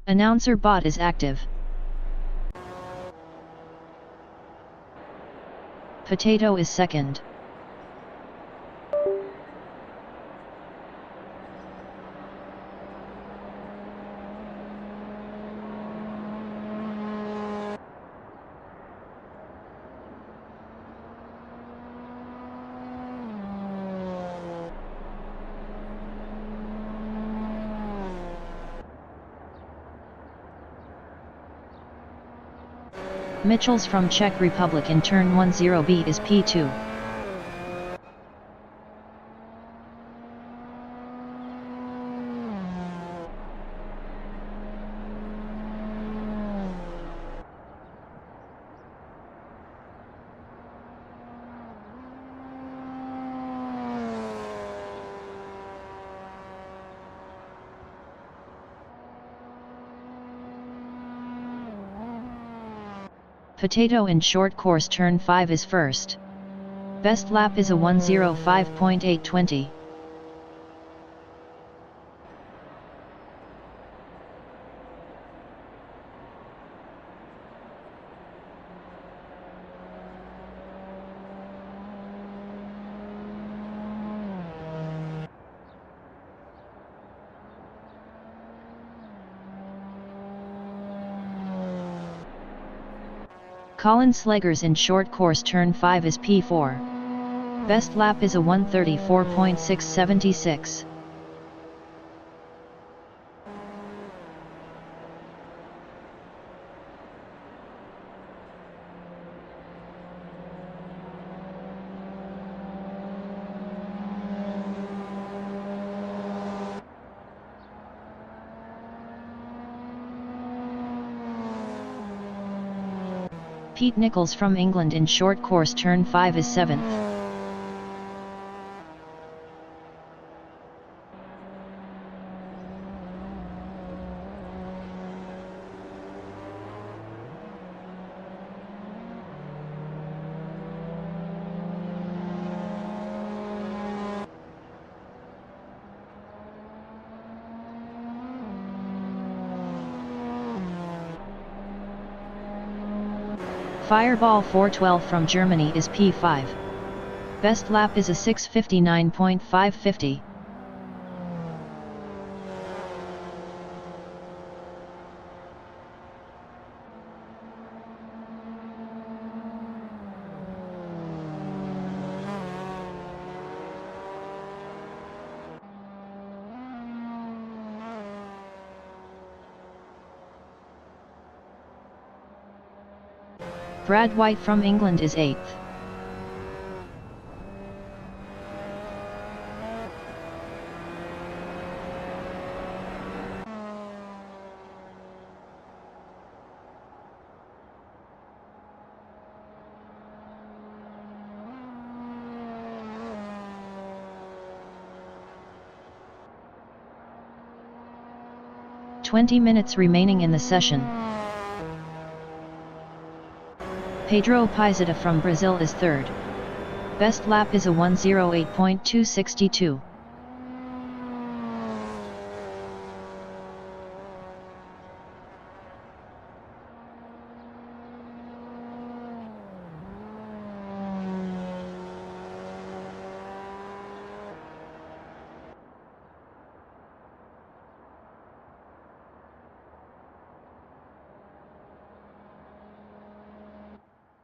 Announcer bot is active. Potato is second. Mitchells from Czech Republic in turn 10B is P2. Potato in short course turn 5 is first. Best lap is a 1:05.820. Colin Sleggers in short course turn 5 is P4. Best lap is a 1:34.676. Pete Nichols from England in short course turn 5 is 7th. Fireball 412 from Germany is P5. Best lap is a 6:59.550. Brad White from England is 8th. "20 minutes remaining in the session." Pedro Pizeta from Brazil is third. Best lap is a 1:08.262.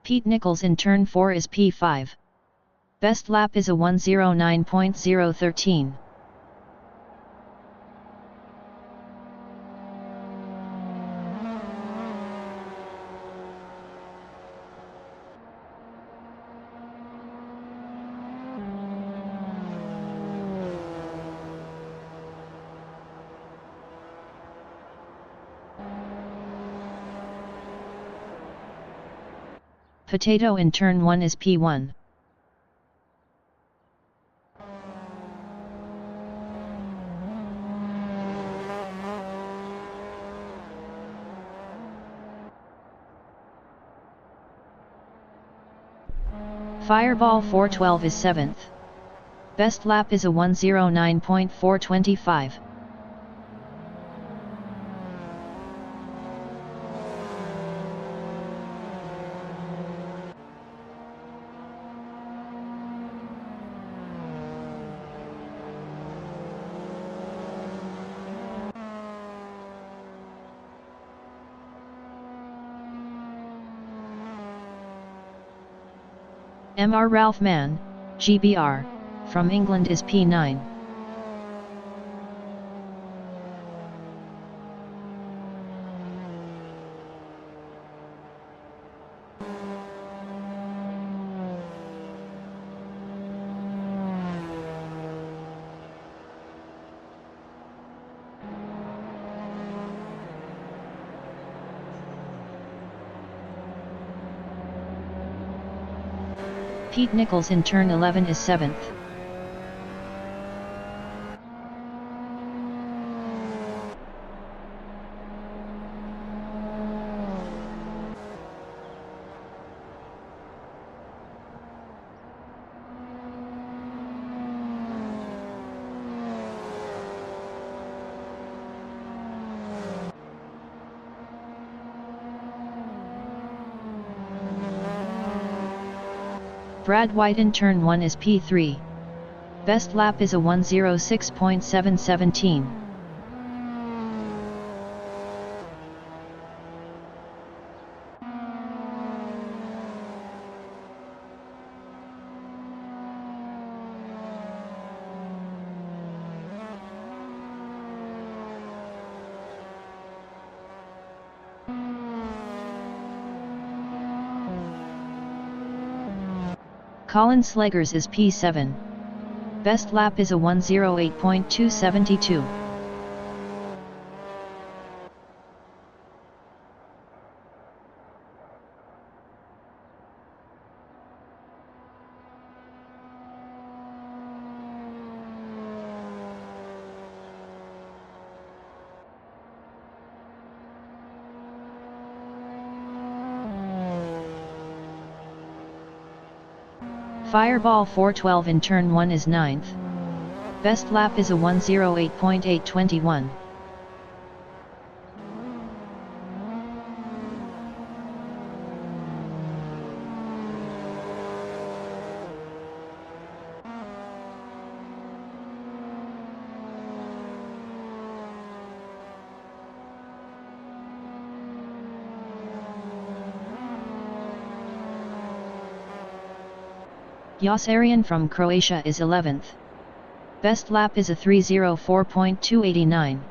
Pete Nichols in turn 4 is P5. Best lap is a 1:09.013. Potato in turn 1 is P1. Fireball 412 is 7th. Best lap is a 1:09.425. Mr. Ralph Mann, GBR, from England is P9. Pete Nichols in turn 11 is 7th. Brad White in turn 1 is P3. Best lap is a 1:06.717. Colin Slegers is P7. Best lap is a 1:08.272. Fireball 412 in turn 1 is 9th. Best lap is a 1:08.821. Jos Arian from Croatia is 11th. Best lap is a 3:04.289.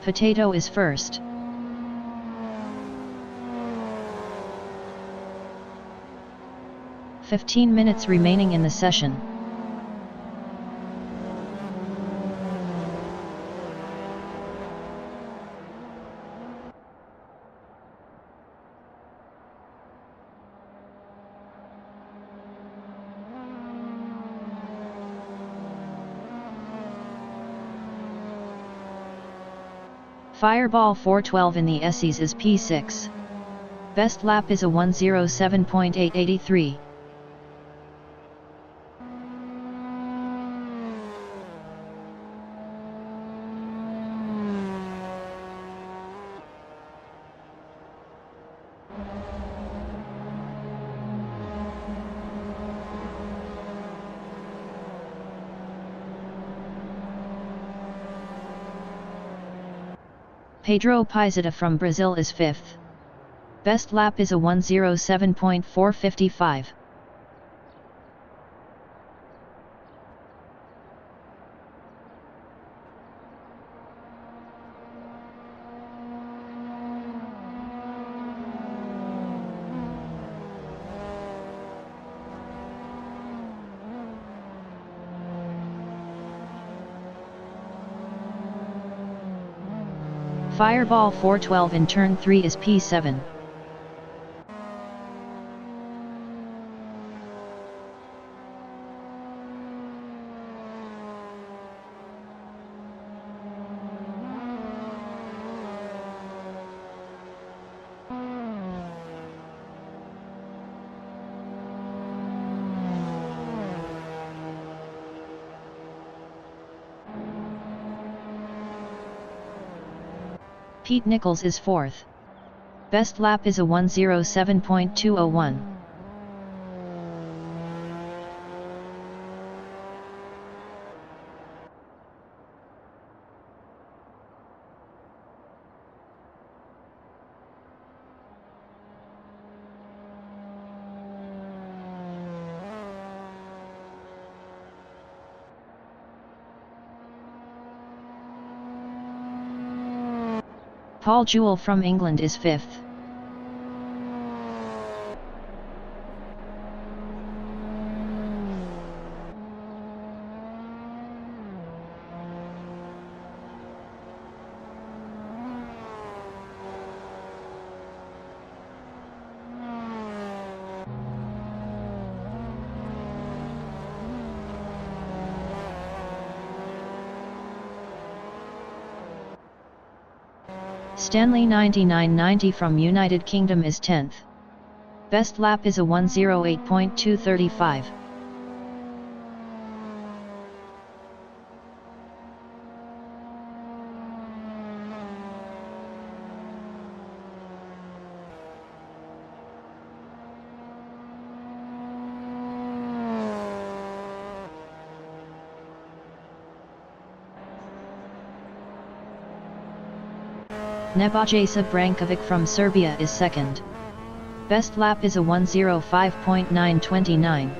Potato is first. "15 minutes remaining in the session." Fireball 412 in the SEs is P6. Best lap is a 1:07.883. Pedro Pizeta from Brazil is 5th. Best lap is a 1:07.455. Fireball 412 in turn 3 is P7. Pete Nichols is 4th. Best lap is a 1:07.201. Paul Jewell from England is 5th. Stanley 9990 from United Kingdom is 10th. Best lap is a 1:08.235. Nebojša Brankovic from Serbia is 2nd. Best lap is a 1:05.929.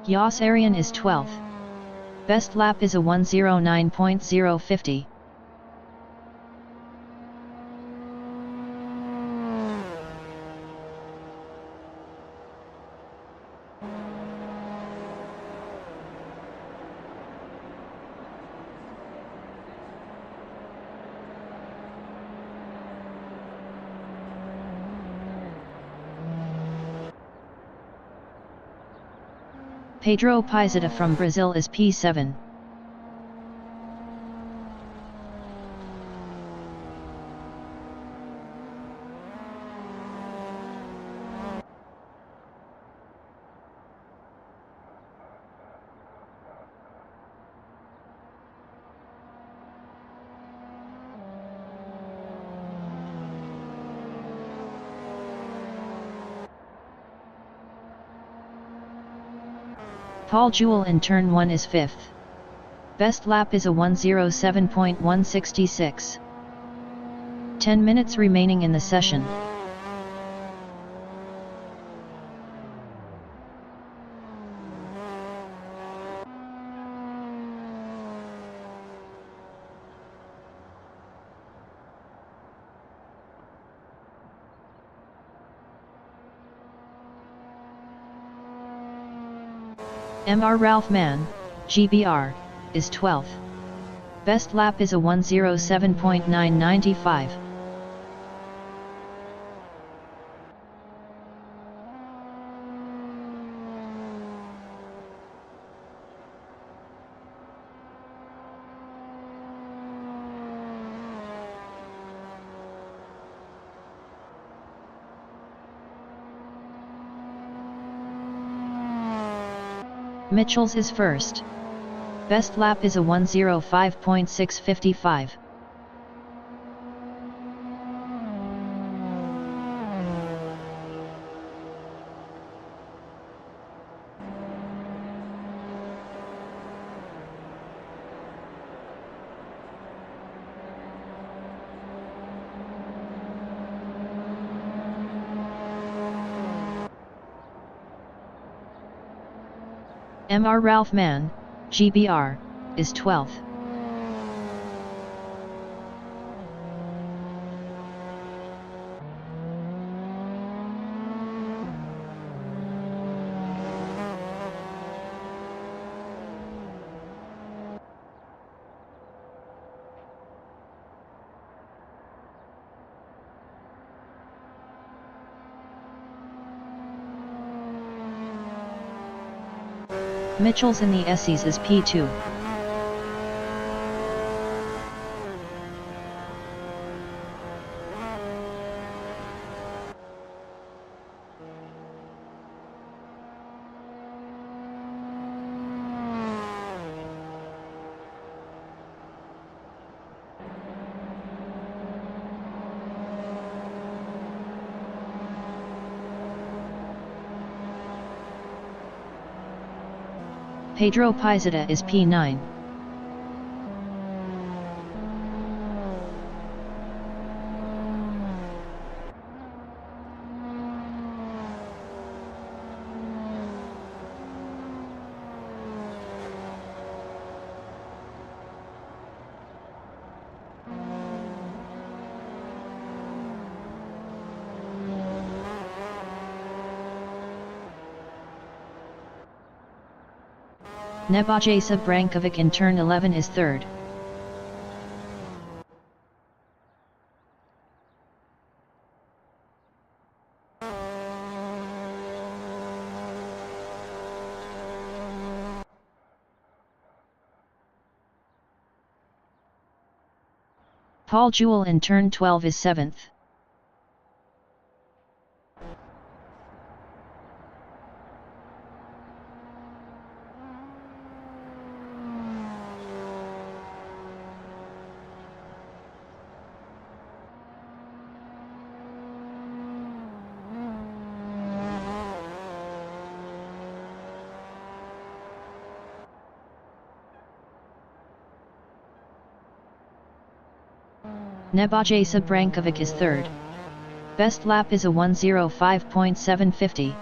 Jos Arian is 12th. Best lap is a 1:09.050. Pedro Pizeta from Brazil is P7. Paul Jewell in turn 1 is 5th. Best lap is a 1:07.166. 10 minutes remaining in the session. Mr. Ralph Mann, GBR, is 12th. Best lap is a 1:07.995. Mitchells is 1st. Best lap is a 1:05.655. Mr. Ralph Mann, GBR, is 12th. Mitchell's in the SEs is P2. Pedro Pizeta is P9. Nebojsa Brankovic in turn 11 is third. Paul Jewell in turn 12 is 7th. Nebojsa Brankovic is third. Best lap is a 1:05.750.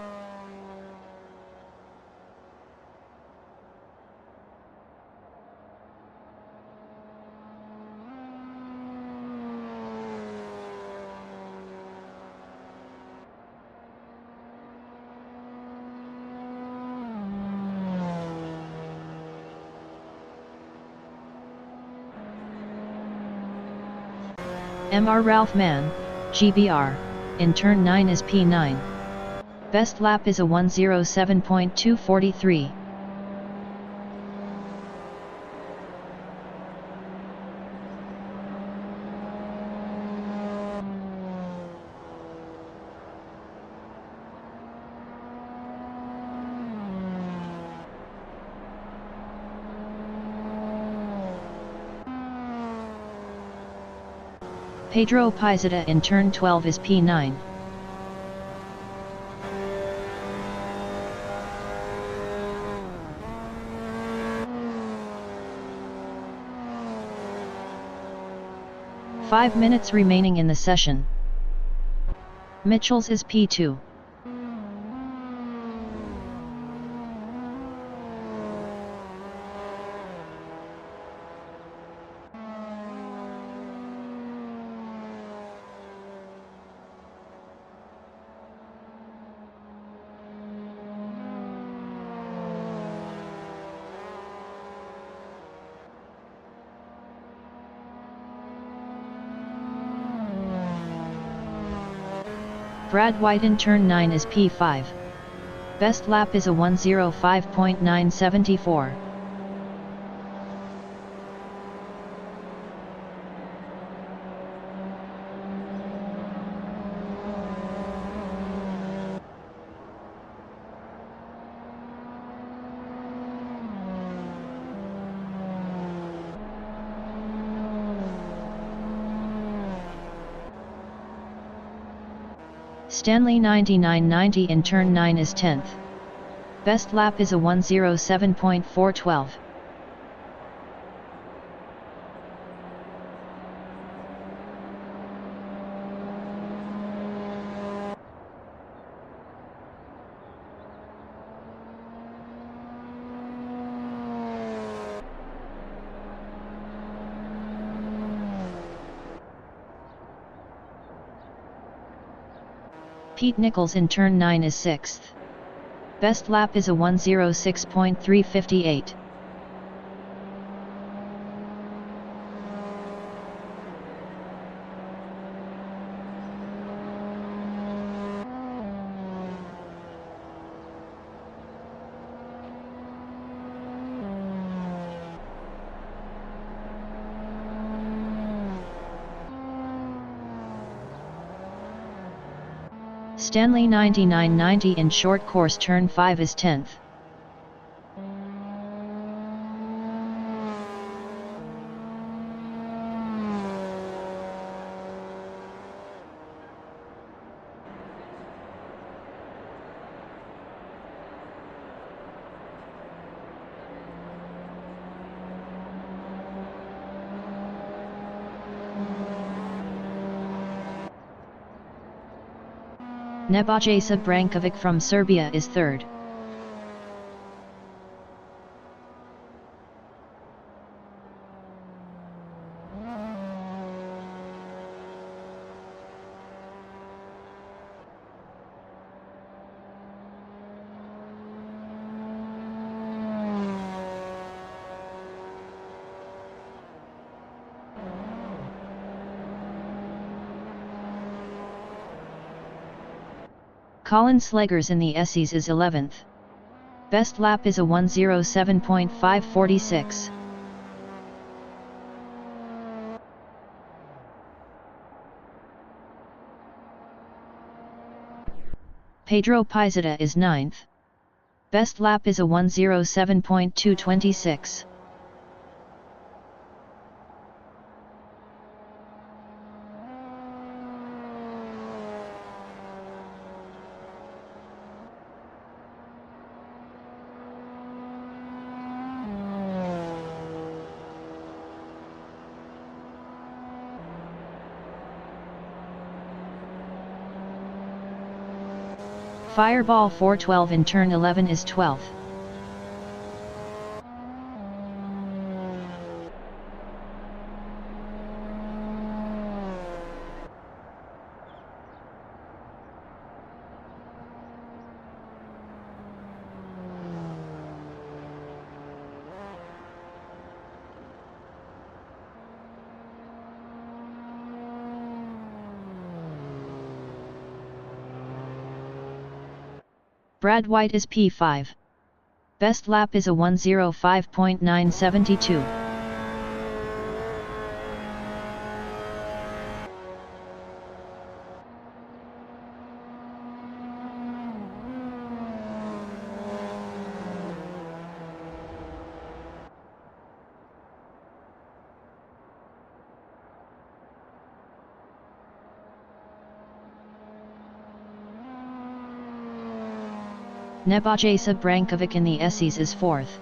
Mr. Ralph Mann, GBR, in turn 9 is P9. Best lap is a 1:07.243. Pedro Pizeta in turn 12 is P9. Five minutes remaining in the session. Mitchell's is P2. Brad White in turn 9 is P5. Best lap is a 1:05.974. Stanley 9990 in turn 9 is 10th. Best lap is a 1:07.412. Pete Nichols in turn 9 is 6th. Best lap is a 1:06.358. Stanley 9990 in short course turn 5 is 10th. Nebojsa Brankovic from Serbia is 3rd. Colin Slegers in the SEs is 11th. Best lap is a 1:07.546. Pedro Pizeta is 9th. Best lap is a 1:07.226. Fireball 412 in turn 11 is 12th. Brad White is P5. Best lap is a 1:05.972. Nebojsa Brankovic in the SEs is 4th.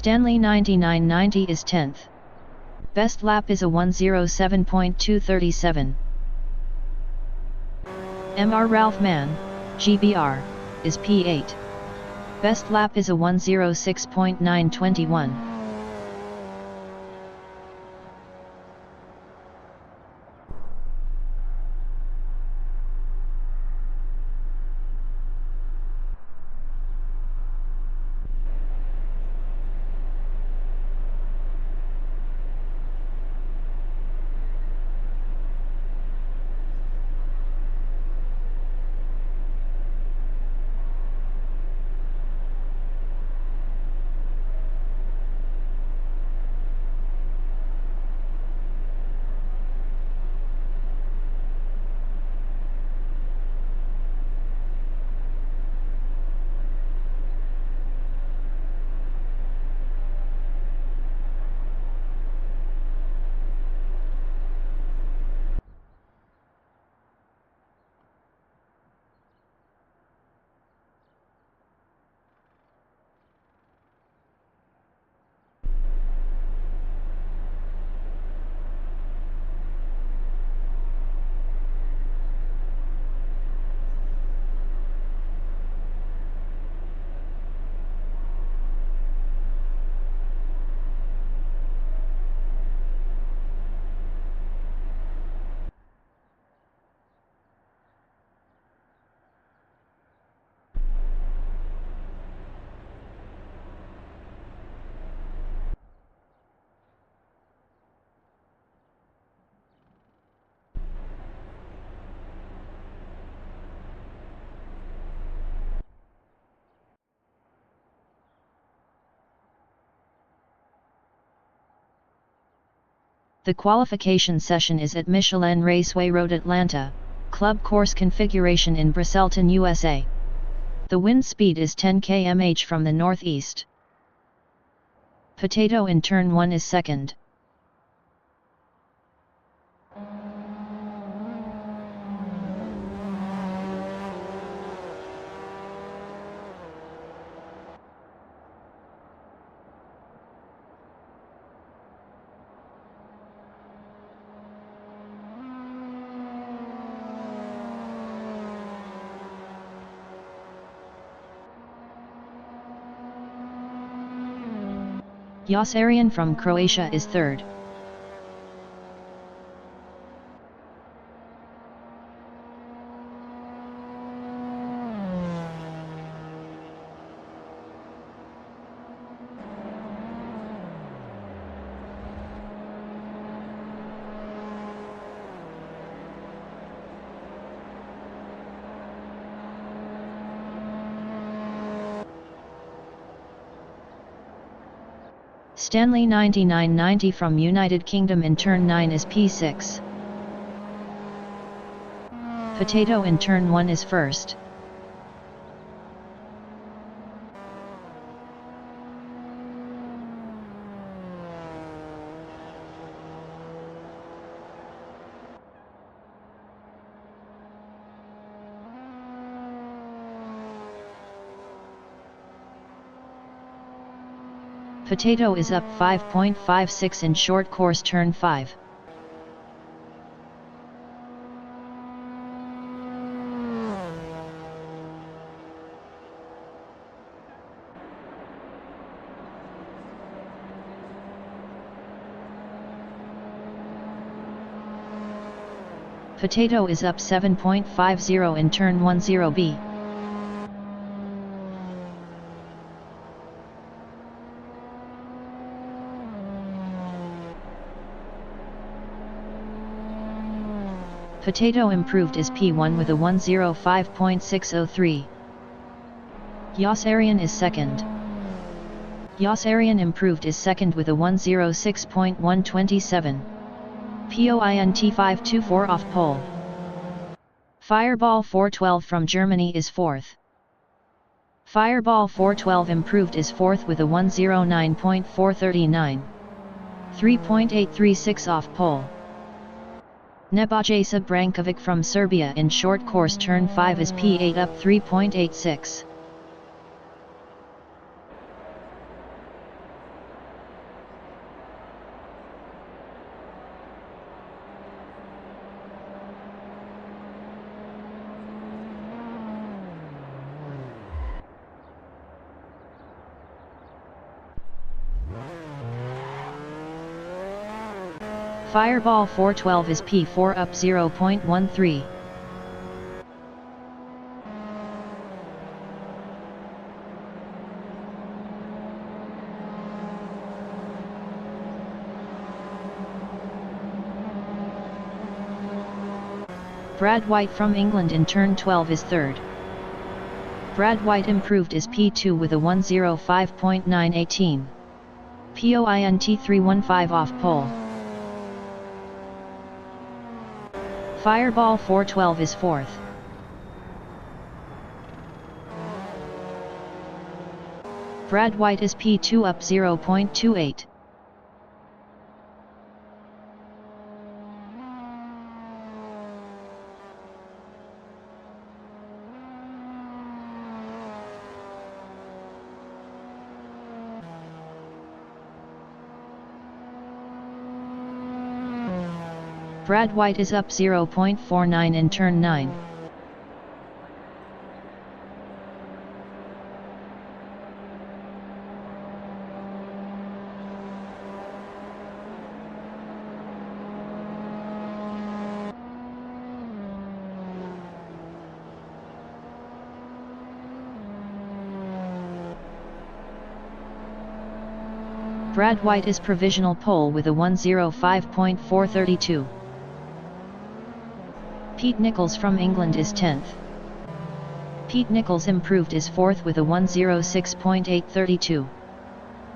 Stanley 9990 is 10th. Best lap is a 1:07.237. Mr. Ralph Mann, GBR, is P8. Best lap is a 1:06.921. The qualification session is at Michelin Raceway Road, Atlanta, club course configuration in Bristolton, USA. The wind speed is 10 km/h from the northeast. Potato in turn 1 is second. Josarian from Croatia is third. Stanley 9990 from United Kingdom in turn 9 is P6. Potato in turn 1 is first. Potato is up 5.56 in short course turn 5. Potato is up 7.50 in turn 10B. Potato improved is P1 with a 105.603. Josarian is second. Josarian improved is second with a 106.127. POINT 524 off pole. Fireball 412 from Germany is fourth. Fireball 412 improved is fourth with a 109.439. 3.836 off pole. Nebojša Brankovic from Serbia in short course turn 5 is P8 up 3.86. Fireball 412 is P4 up 0.13. Brad White from England in turn 12 is third. Brad White improved is P2 with a 105.918. POINT 315 off pole. Fireball 412 is fourth. Brad White is P2 up 0.28. Brad White is up 0.49 in turn 9. Brad White is provisional pole with a 105.432. Pete Nichols from England is 10th. Pete Nichols improved is 4th with a 106.832.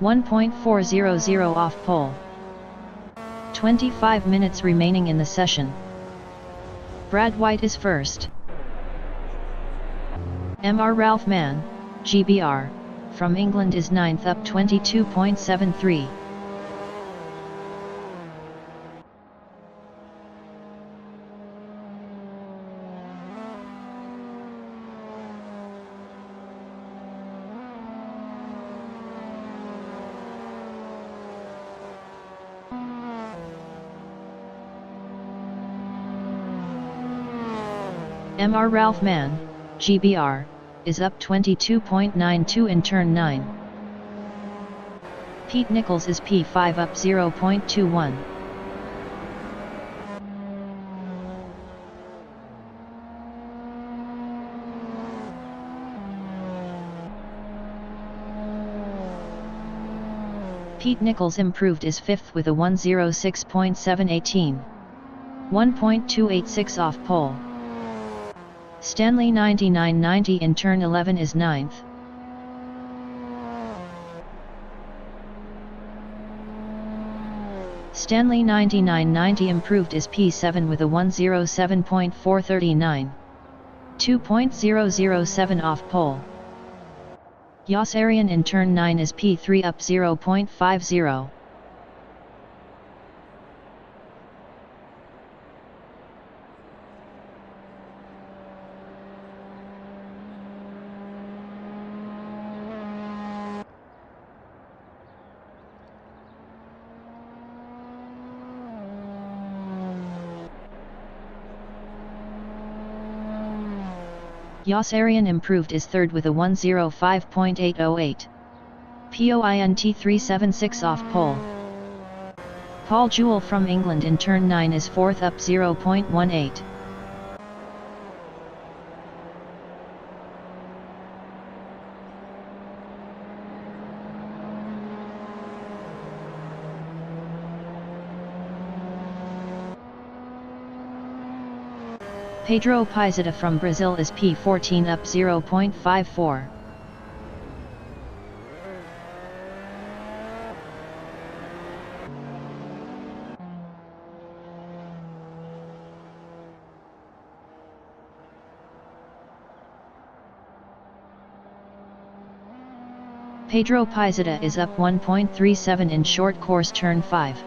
1.400 off pole. 25 minutes remaining in the session. Brad White is first. Mr. Ralph Mann, GBR, from England is 9th up 22.73. Mr. Ralph Mann, GBR, is up 22.92 in turn 9. Pete Nichols is P5 up 0.21. Pete Nichols improved is 5th with a 106.718. 1.286 off pole. Stanley 9990 in turn 11 is 9th. Stanley 9990 improved is P7 with a 107.439. 2.007 off pole. Yas Arian in turn 9 is P3 up 0.50. Yas Arian improved is 3rd with a 105.808. Point 376 off pole. Paul Jewell from England in turn 9 is 4th up 0.18. Pedro Pizeta from Brazil is P14 up 0.54. Pedro Pizeta is up 1.37 in short course turn 5.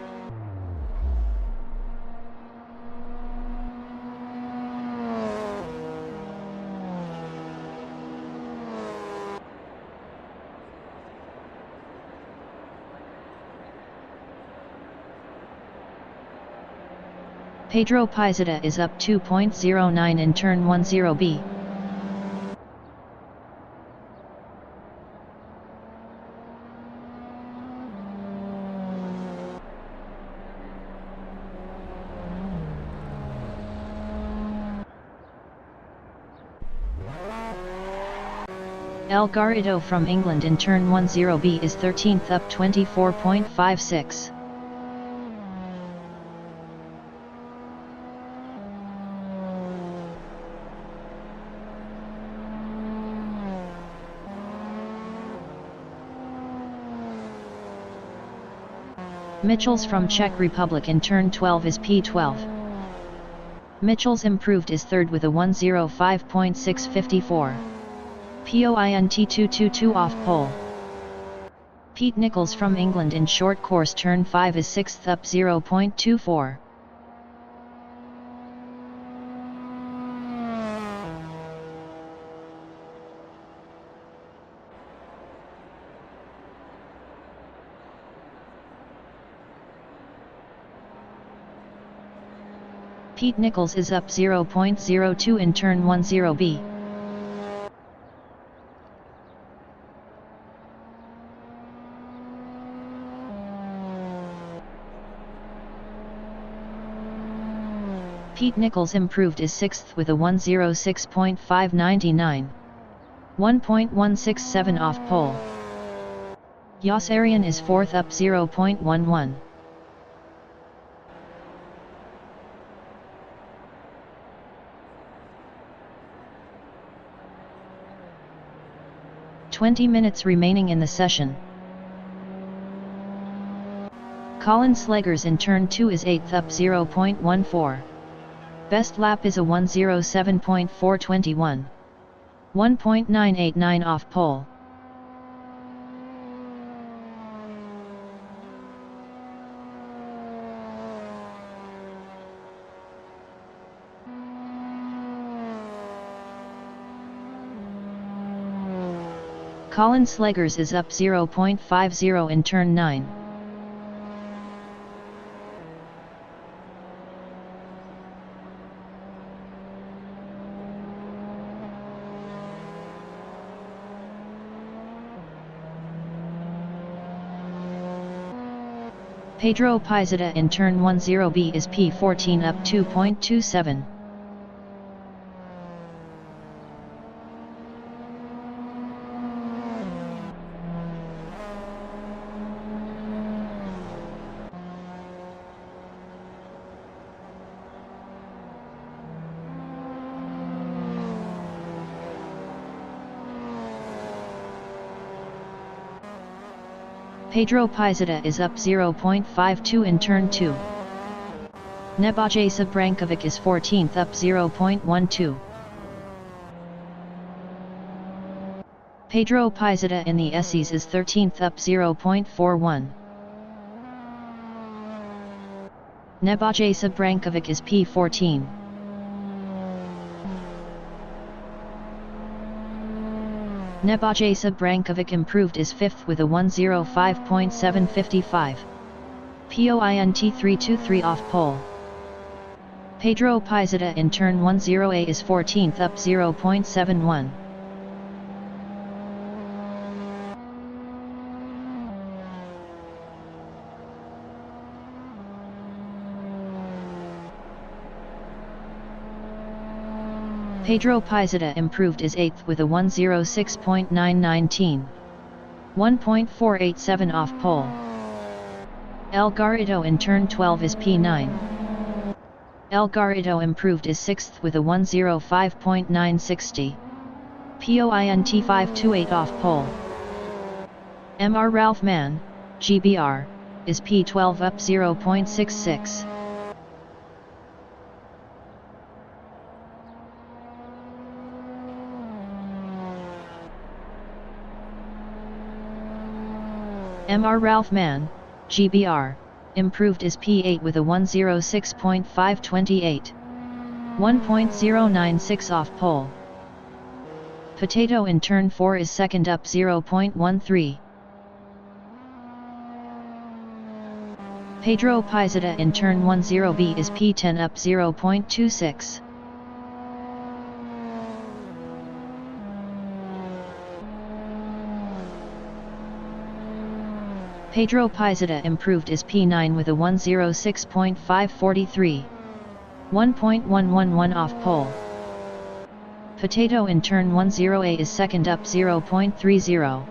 Pedro Pizeta is up 2.09 in turn 10B. El Garrido from England in turn 10B is 13th up 24.56. Mitchells from Czech Republic in turn 12 is P12. Mitchells improved is 3rd with a 105.654. Point 222 off pole. Pete Nichols from England in short course turn 5 is 6th up 0.24. Pete Nichols is up 0.02 in turn 10B. Pete Nichols improved is 6th with a 106.599. 1.167 off pole. Yas Arian is 4th up 0.11. "20 minutes remaining in the session. Colin Slegers in turn 2 is 8th up 0.14. Best lap is a 1:07.421. 1.989 off pole. Colin Slegers is up 0.50 in turn 9. Pedro Pizeta in turn 10B is P14 up 2.27. Pedro Pizeta is up 0.52 in turn 2. Nebojša Brankovic is 14th up 0.12. Pedro Pizeta in the SEs is 13th up 0.41. Nebojša Brankovic is P14. Nebojša Brankovic improved is 5th with a 1:05.755. Point 323 off pole. Pedro Pizeta in turn 10A is 14th up 0.71. Pedro Pizeta improved is 8th with a 1:06.919. 1.487 off pole. El Garrido in turn 12 is P9. El Garrido improved is 6th with a 1:05.960. Point 528 off pole. Mr. Ralph Mann, GBR, is P12 up 0.66. Mr. Ralph Mann, GBR, improved is P8 with a 1:06.528. 1.096 off pole. Potato in turn 4 is 2nd up 0.13. Pedro Pizeta in turn 10B is P10 up 0.26. Pedro Pizeta improved is P9 with a 1:06.543. 1.111 off pole. Potato in turn 10A is 2nd up 0.30.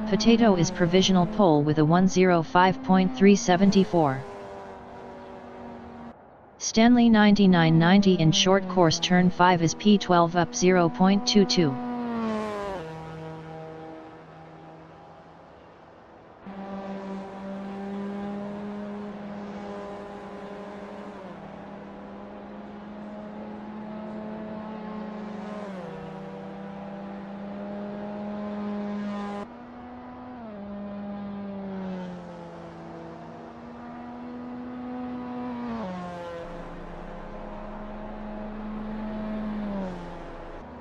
Potato is provisional pole with a 1:05.374. Stanley 9990 in short course turn 5 is P12 up 0.22.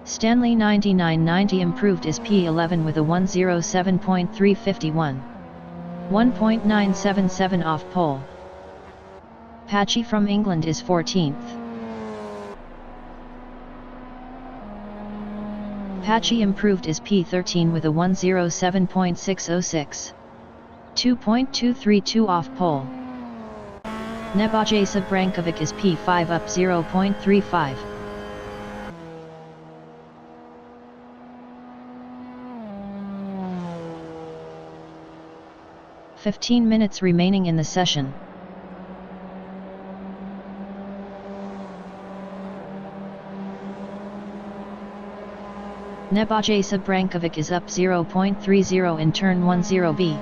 Stanley 9990 improved is P11 with a 1:07.351. 1.977 off pole. Patchy from England is 14th. Patchy improved is P13 with a 1:07.606. 2.232 off pole. Nebojša Brankovic is P5 up 0.35. "15 minutes remaining in the session. Nebojsa Brankovic is up 0.30 in turn 10B.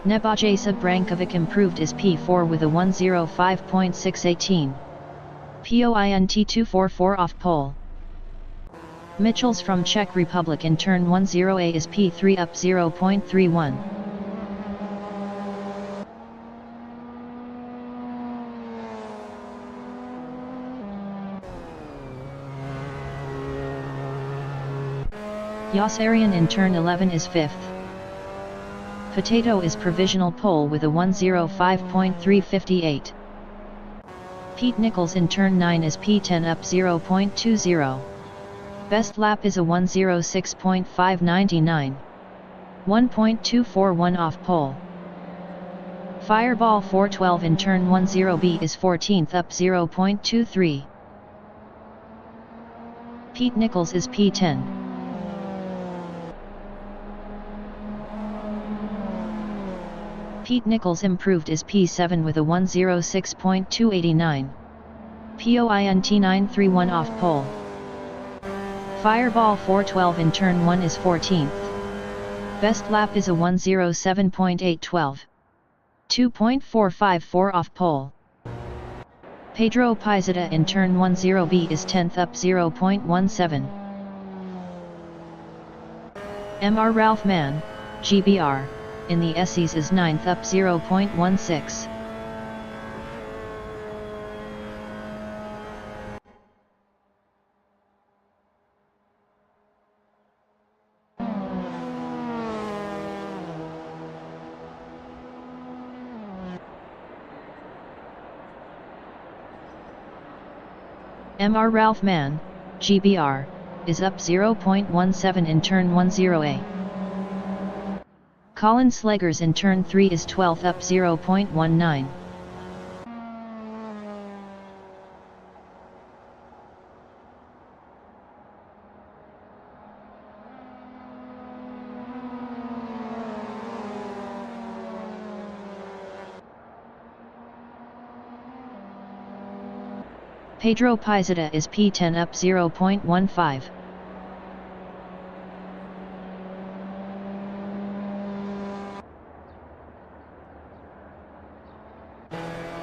Nebojsa Brankovic improved is P4 with a 105.618. Point 244 off pole. Michels from Czech Republic in turn 10A is P3 up 0.31. Yossarian in turn 11 is 5th. Potato is provisional pole with a 105.358. Pete Nichols in turn 9 is P10 up 0.20. Best lap is a 106.599. 1.241 off pole. Fireball 412 in turn 10B is 14th up 0.23. Pete Nichols is P10. Pete Nichols improved is P7 with a 106.289. Point 931 off pole. Fireball 412 in turn 1 is 14th. Best lap is a 107.812. 2.454 off pole. Pedro Pizeta in turn 10B is 10th up 0.17. Mr. Ralph Mann, GBR, in the SEs is 9th up 0.16. Mr. Ralph Mann, GBR, is up 0.17 in turn 10A. Colin Slegers in turn 3 is 12th up 0.19. Pedro Pizeta is P10 up 0.15.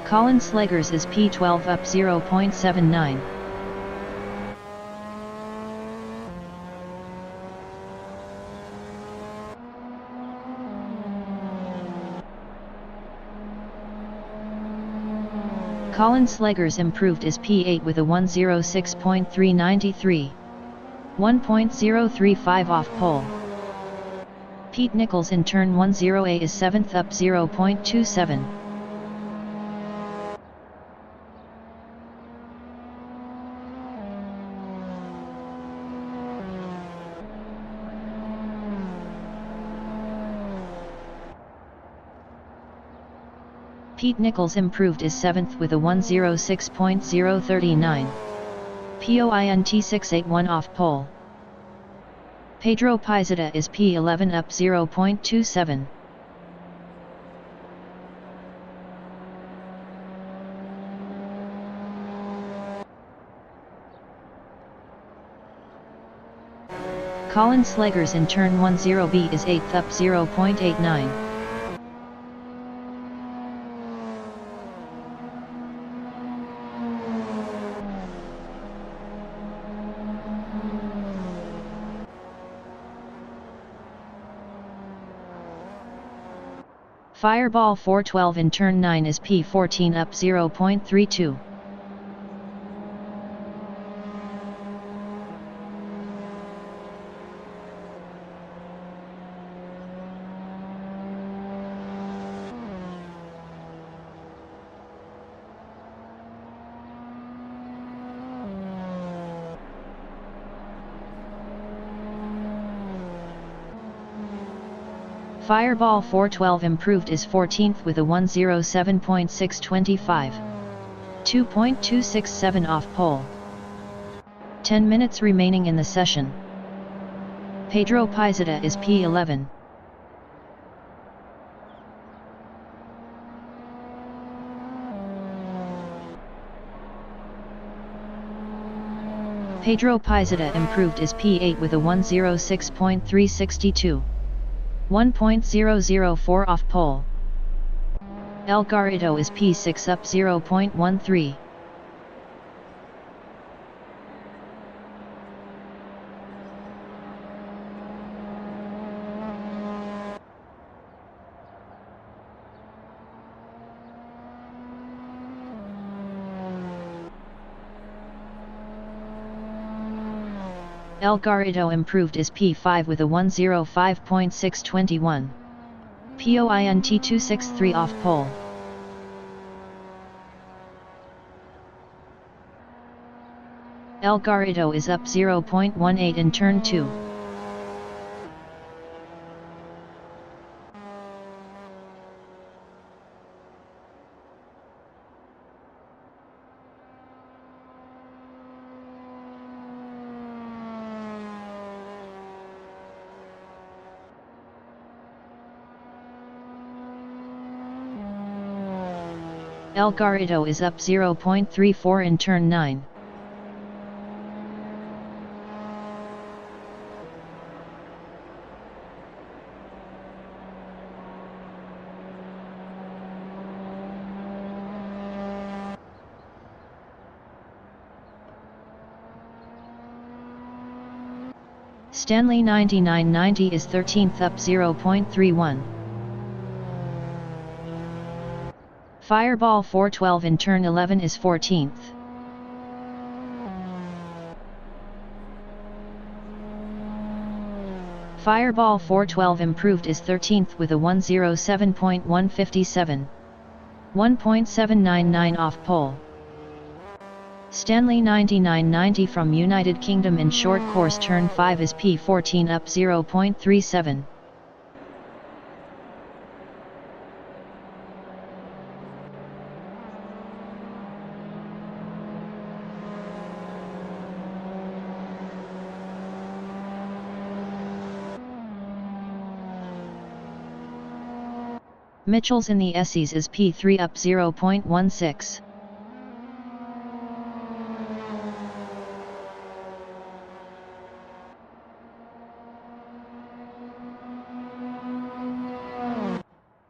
Colin Slegers is P12 up 0.79. Colin Slegers improved is P8 with a 106.393. 1.035 off pole. Pete Nichols in turn 10A is 7th up 0.27. Pete Nichols improved is 7th with a 106.039. Point 681 off pole. Pedro Pizeta is P11 up 0.27. Colin Slegers in turn 10B is 8th up 0.89. Fireball 412 in turn 9 is P14 up 0.32. Fireball 412 improved is 14th with a 107.625. 2.267 off pole. 10 minutes remaining in the session. Pedro Pizeta is P11. Pedro Pizeta improved is P8 with a 106.362. 1.004 off pole. El Garrido is P6 up 0.13. El Garrido improved is P5 with a 105.621. Point 263 off pole. El Garrido is up 0.18 in turn 2. El Garrido is up 0.34 in turn 9. Stanley 9990 is 13th up 0.31. Fireball 412 in turn 11 is 14th. Fireball 412 improved is 13th with a 107.157. 1.799 off pole. Stanley 9990 from United Kingdom in short course turn 5 is P14 up 0.37. Mitchell's in the SEs is P3 up 0.16.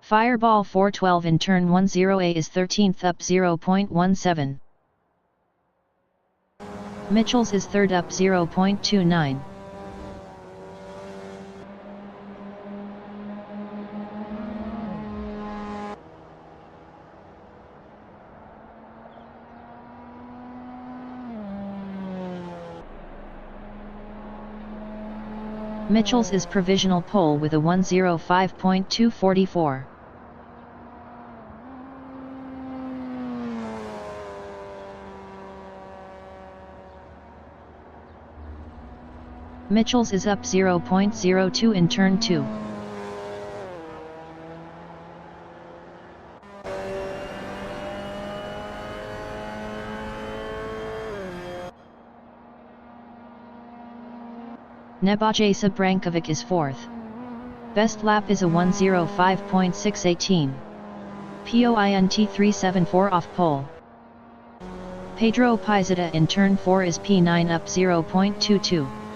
Fireball 412 in turn 10A is 13th up 0.17. Mitchell's is 3rd up 0.29. Mitchell's is provisional pole with a 105.244. Mitchell's is up 0.02 in turn 2. Nebojsa Brankovic is 4th. Best lap is a 105.618. Point 374 off pole. Pedro Pizeta in turn 4 is P9 up 0.22.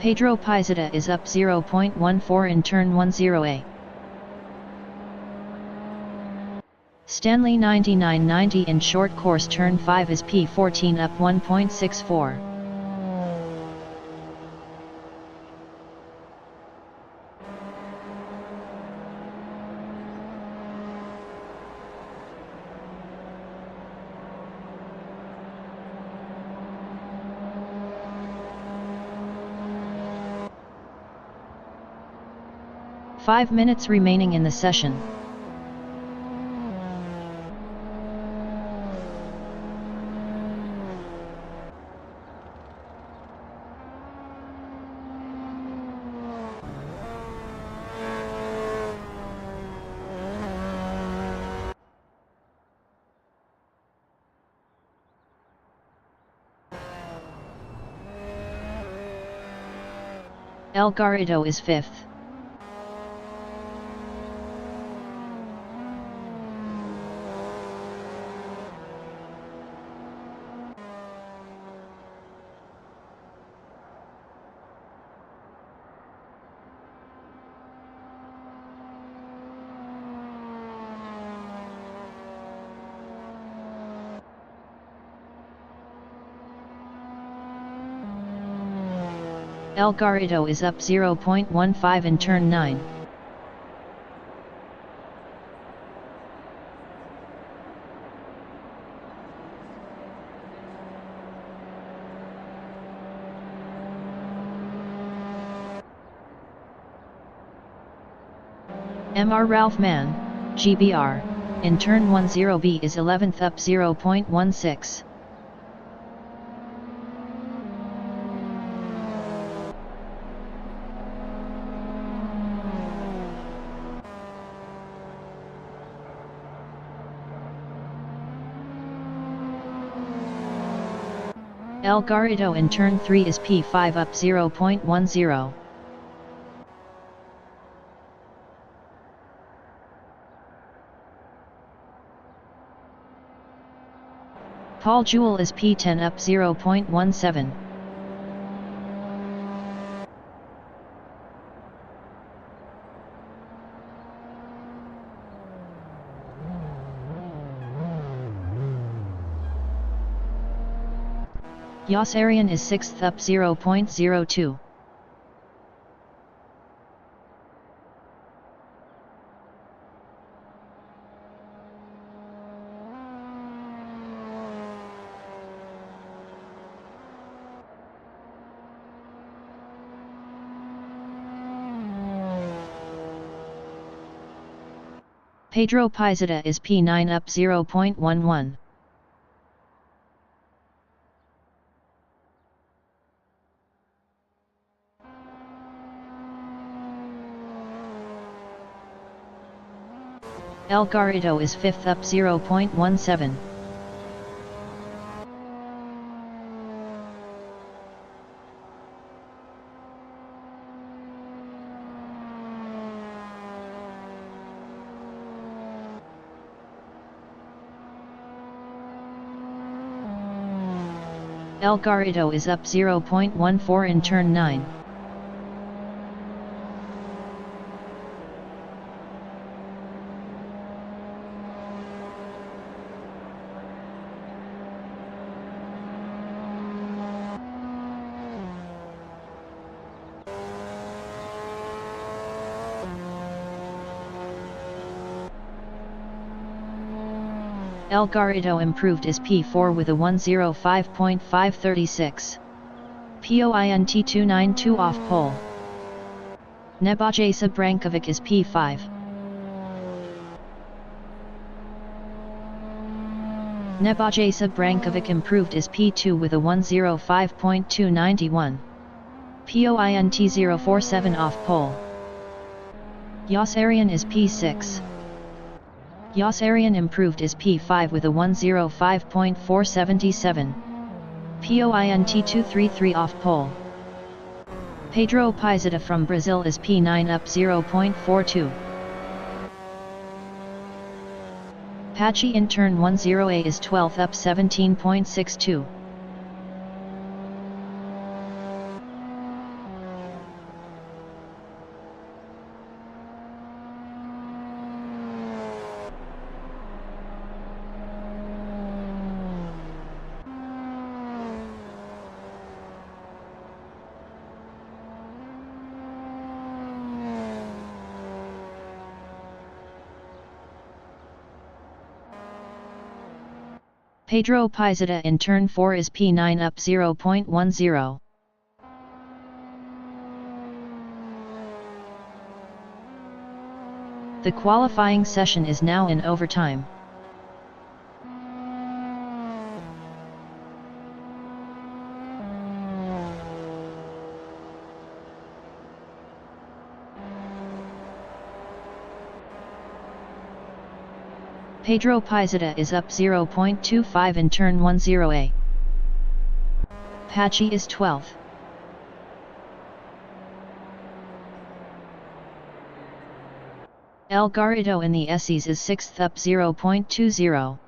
Pedro Pizeta is up 0.14 in turn 10A. Stanley 9990 in short course turn 5 is P14 up 1.64. Five minutes remaining in the session. El Garrido is 5th. El Garrido is up 0.15 in turn 9. MR Ralph Mann, GBR, in turn 10B is 11th up 0.16. El Garrido in turn 3 is P5 up 0.10. Paul Jewell is P10 up 0.17. Jos Arian is 6th up 0.02. Pedro Pizeta is P9 up 0.11. El Garrido is 5th up 0.17. El Garrido is up 0.14 in turn 9. El Garrido improved is P4 with a 105.536. POINT 292 off pole. Nebojsa Brankovic is P5. Nebojsa Brankovic improved is P2 with a 105.291. POINT 047 off pole. Jos Arian is P6. Jos Arian improved is P5 with a 105.477. POINT 233 off pole. Pedro Pizeta from Brazil is P9 up 0.42. Pachi in turn 10A is 12th up 17.62. Pedro Pizeta in turn 4 is P9 up 0.10. The qualifying session is now in overtime. Pedro Pizeta is up 0.25 in turn 10A. Pachi is 12th. El Garrido in the SEs is 6th up 0.20.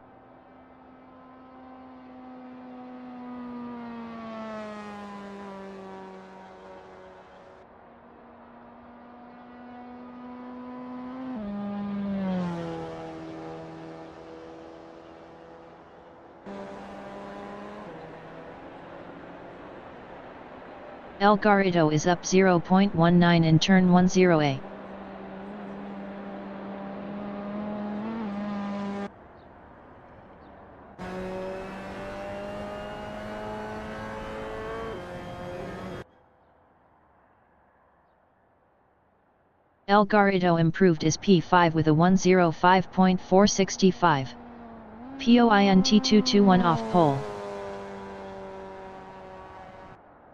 El Garrido is up 0.19 in turn 10A. El Garrido improved is P5 with a 105.465. Point 221 off pole.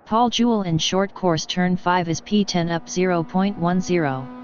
Paul Jewell in short course turn 5 is P10 up 0.10.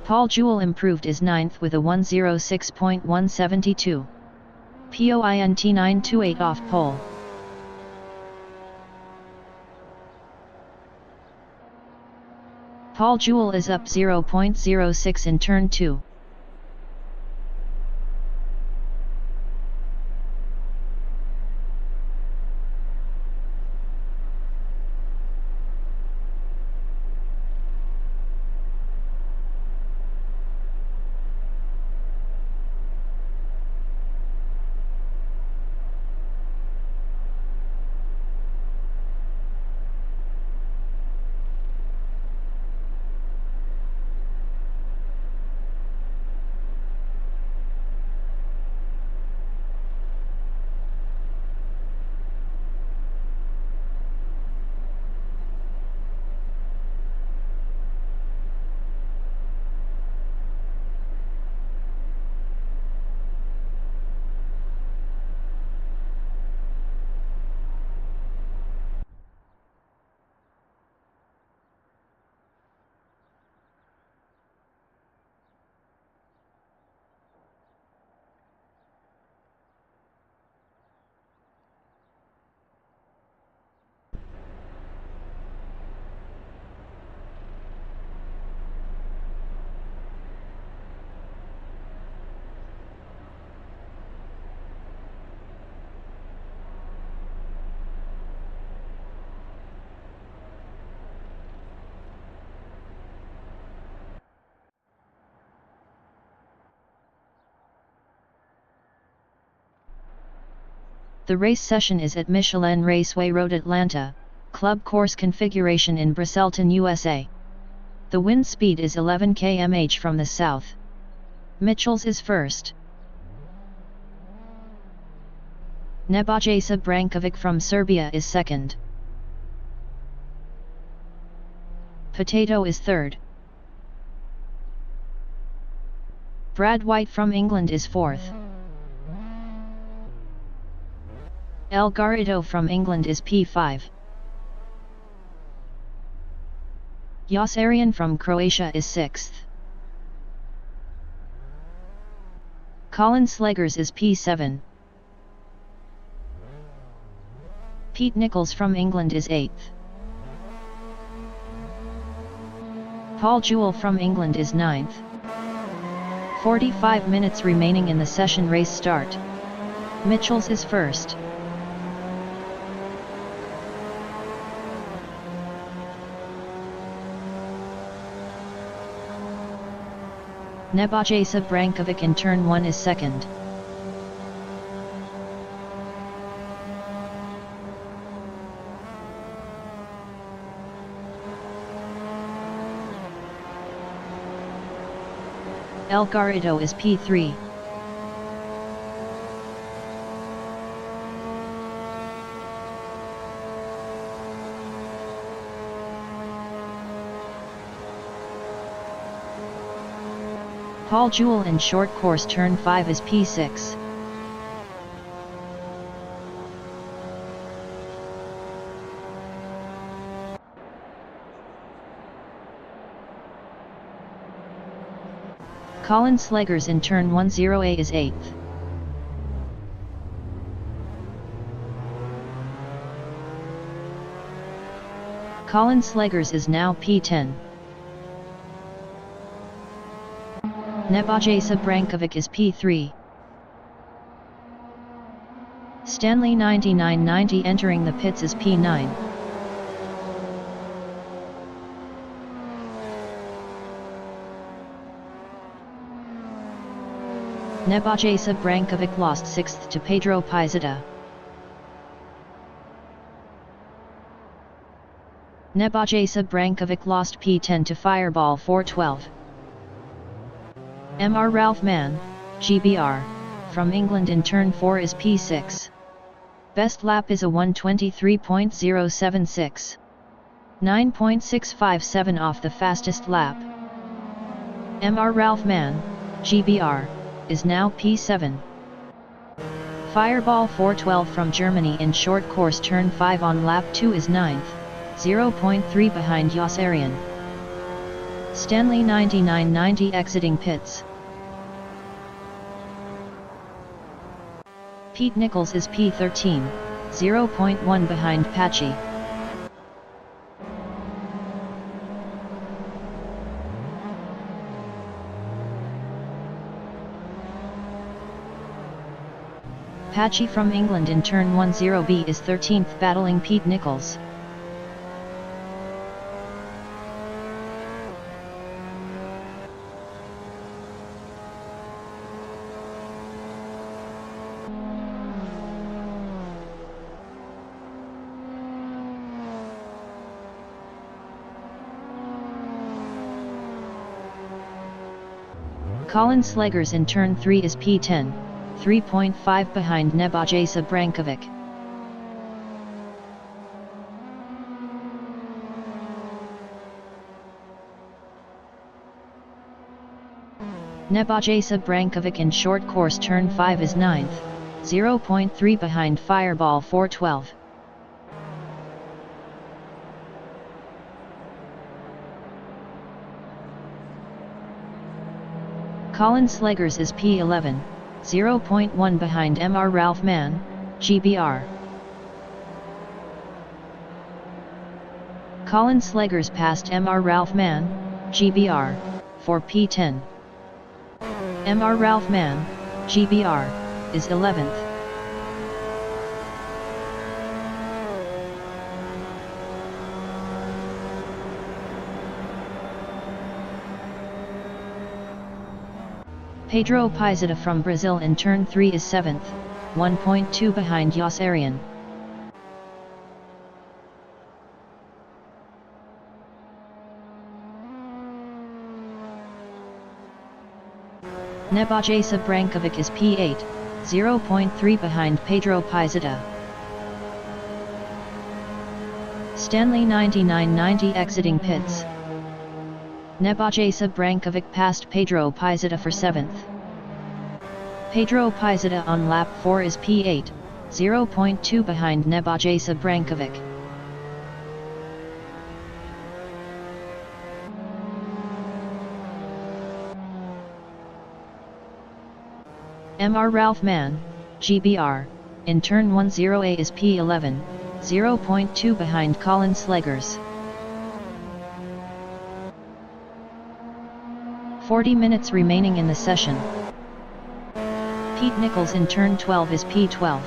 Paul Jewell improved is 9th with a 106.172. Point 928 off pole. Paul Jewell is up 0.06 in turn 2. The race session is at Michelin Raceway Road Atlanta, club course configuration in Bristolton, USA. The wind speed is 11 km/h from the south. Mitchells is first. Nebojša Brankovic from Serbia is second. Potato is third. Brad White from England is fourth. El Garrido from England is P5. Josarian from Croatia is 6th. Colin Slegers is P7. Pete Nichols from England is 8th. Paul Jewell from England is 9th. 45 minutes remaining in the session race start. Mitchells is first. Nebojša Brankovic in turn 1 is second. El Garrido is P3. Paul Jewell in short course turn 5 is P6. Colin Slegers in turn 10A is 8th. Colin Slegers is now P10. Nebojsa Brankovic is P3. Stanley 9990 entering the pits is P9. Nebojsa Brankovic lost 6th to Pedro Pizeta. Nebojsa Brankovic lost P10 to Fireball 412. Mr. Ralph Mann, GBR, from England in turn 4 is P6. Best lap is a 1:23.076. 9.657 off the fastest lap. Mr. Ralph Mann, GBR, is now P7. Fireball 412 from Germany in short course turn 5 on lap 2 is 9th, 0.3 behind Yossarian. Stanley 9990 exiting pits. Pete Nichols is P13, 0.1 behind Patchy. Patchy from England in turn 10B is 13th battling Pete Nichols. Colin Slegers in turn 3 is P10, 3.5 behind Nebojsa Brankovic. Nebojsa Brankovic in short course turn 5 is 9th, 0.3 behind Fireball 412. Colin Slegers is P11, 0.1 behind Mr. Ralph Mann, GBR. Colin Slegers passed Mr. Ralph Mann, GBR, for P10. Mr. Ralph Mann, GBR, is 11th. Pedro Pizeta from Brazil in turn 3 is 7th, 1.2 behind Yossarian. Nebojsa Brankovic is P8, 0.3 behind Pedro Pizeta. Stanley 9990 exiting pits. Nebojsa Brankovic passed Pedro Pizeta for 7th. Pedro Pizeta on lap 4 is P8, 0.2 behind Nebojsa Brankovic. Mr. Ralph Mann, GBR, in turn 10A is P11, 0.2 behind Colin Slegers. 40 minutes remaining in the session. Pete Nichols in turn 12 is P12.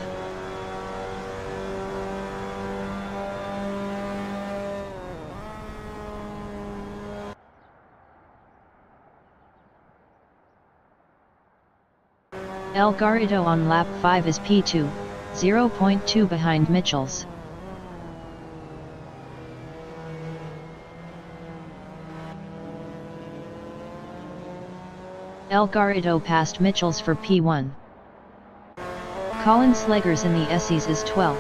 El Garrido on lap 5 is P2, 0.2 behind Mitchells. El Garrido passed Mitchells for P1. Colin Slegers in the Essies is 12th,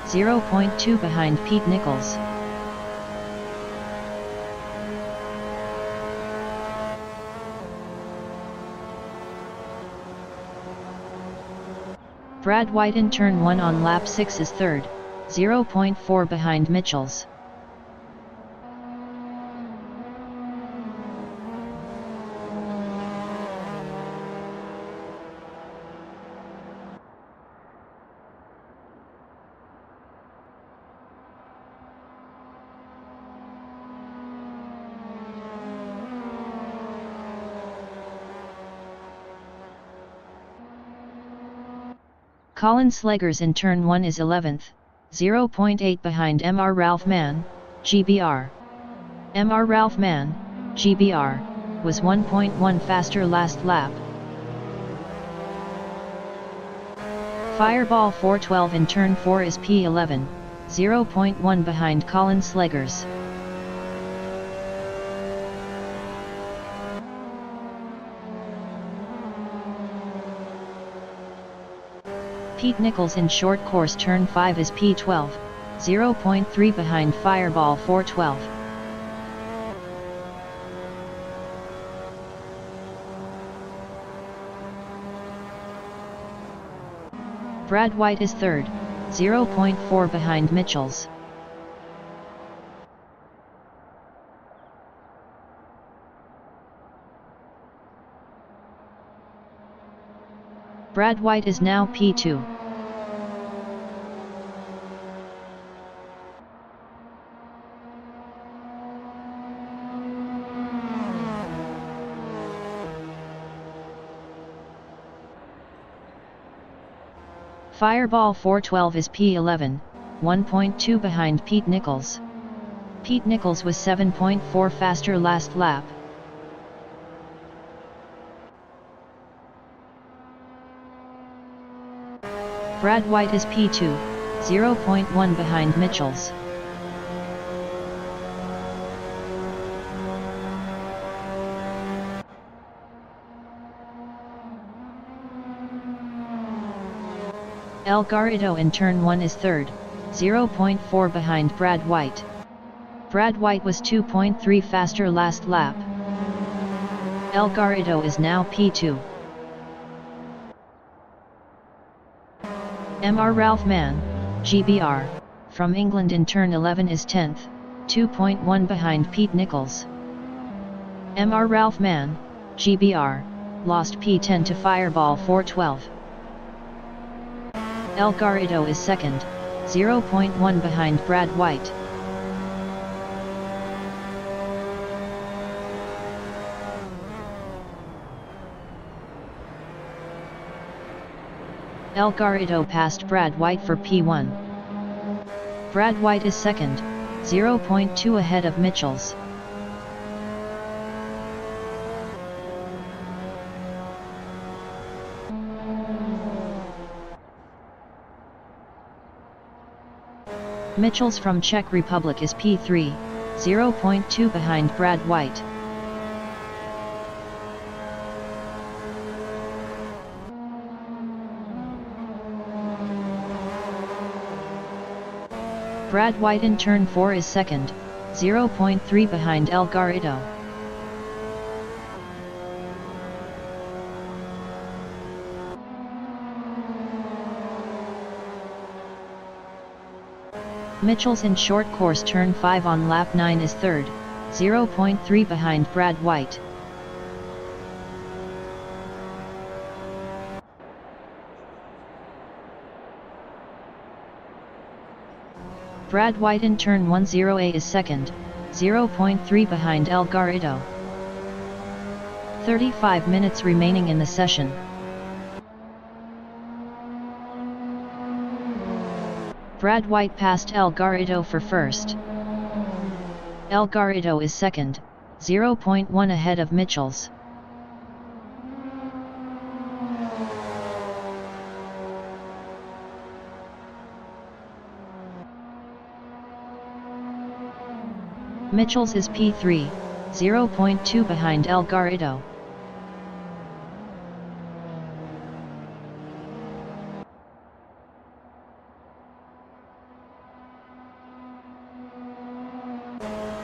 0.2 behind Pete Nichols. Brad White in turn 1 on lap 6 is third, 0.4 behind Mitchells. Colin Slegers in turn 1 is 11th, 0.8 behind Mr. Ralph Mann, GBR. Mr. Ralph Mann, GBR, was 1.1 faster last lap. Fireball 412 in turn 4 is P11, 0.1 behind Colin Slegers. Pete Nichols in short course turn 5 is P12, 0.3 behind Fireball 412. Brad White is third, 0.4 behind Mitchells. Brad White is now P2. Fireball 412 is P11, 1.2 behind Pete Nichols. Pete Nichols was 7.4 faster last lap. Brad White is P2, 0.1 behind Mitchells. El Garrido in turn 1 is third, 0.4 behind Brad White. Brad White was 2.3 faster last lap. El Garrido is now P2. Mr. Ralph Mann, GBR, from England in turn 11 is 10th, 2.1 behind Pete Nichols. Mr. Ralph Mann, GBR, lost P10 to Fireball 412. El Garrido is second, 0.1 behind Brad White. El Garrido passed Brad White for P1. Brad White is second, 0.2 ahead of Mitchells. Mitchells from Czech Republic is P3, 0.2 behind Brad White. Brad White in turn 4 is second, 0.3 behind El Garrido. Mitchells in short course turn 5 on lap 9 is third, 0.3 behind Brad White. Brad White in turn 10A is second, 0.3 behind El Garrido. 35 minutes remaining in the session. Brad White passed El Garrido for first. El Garrido is second, 0.1 ahead of Mitchells. Mitchells is P3, 0.2 behind El Garrido.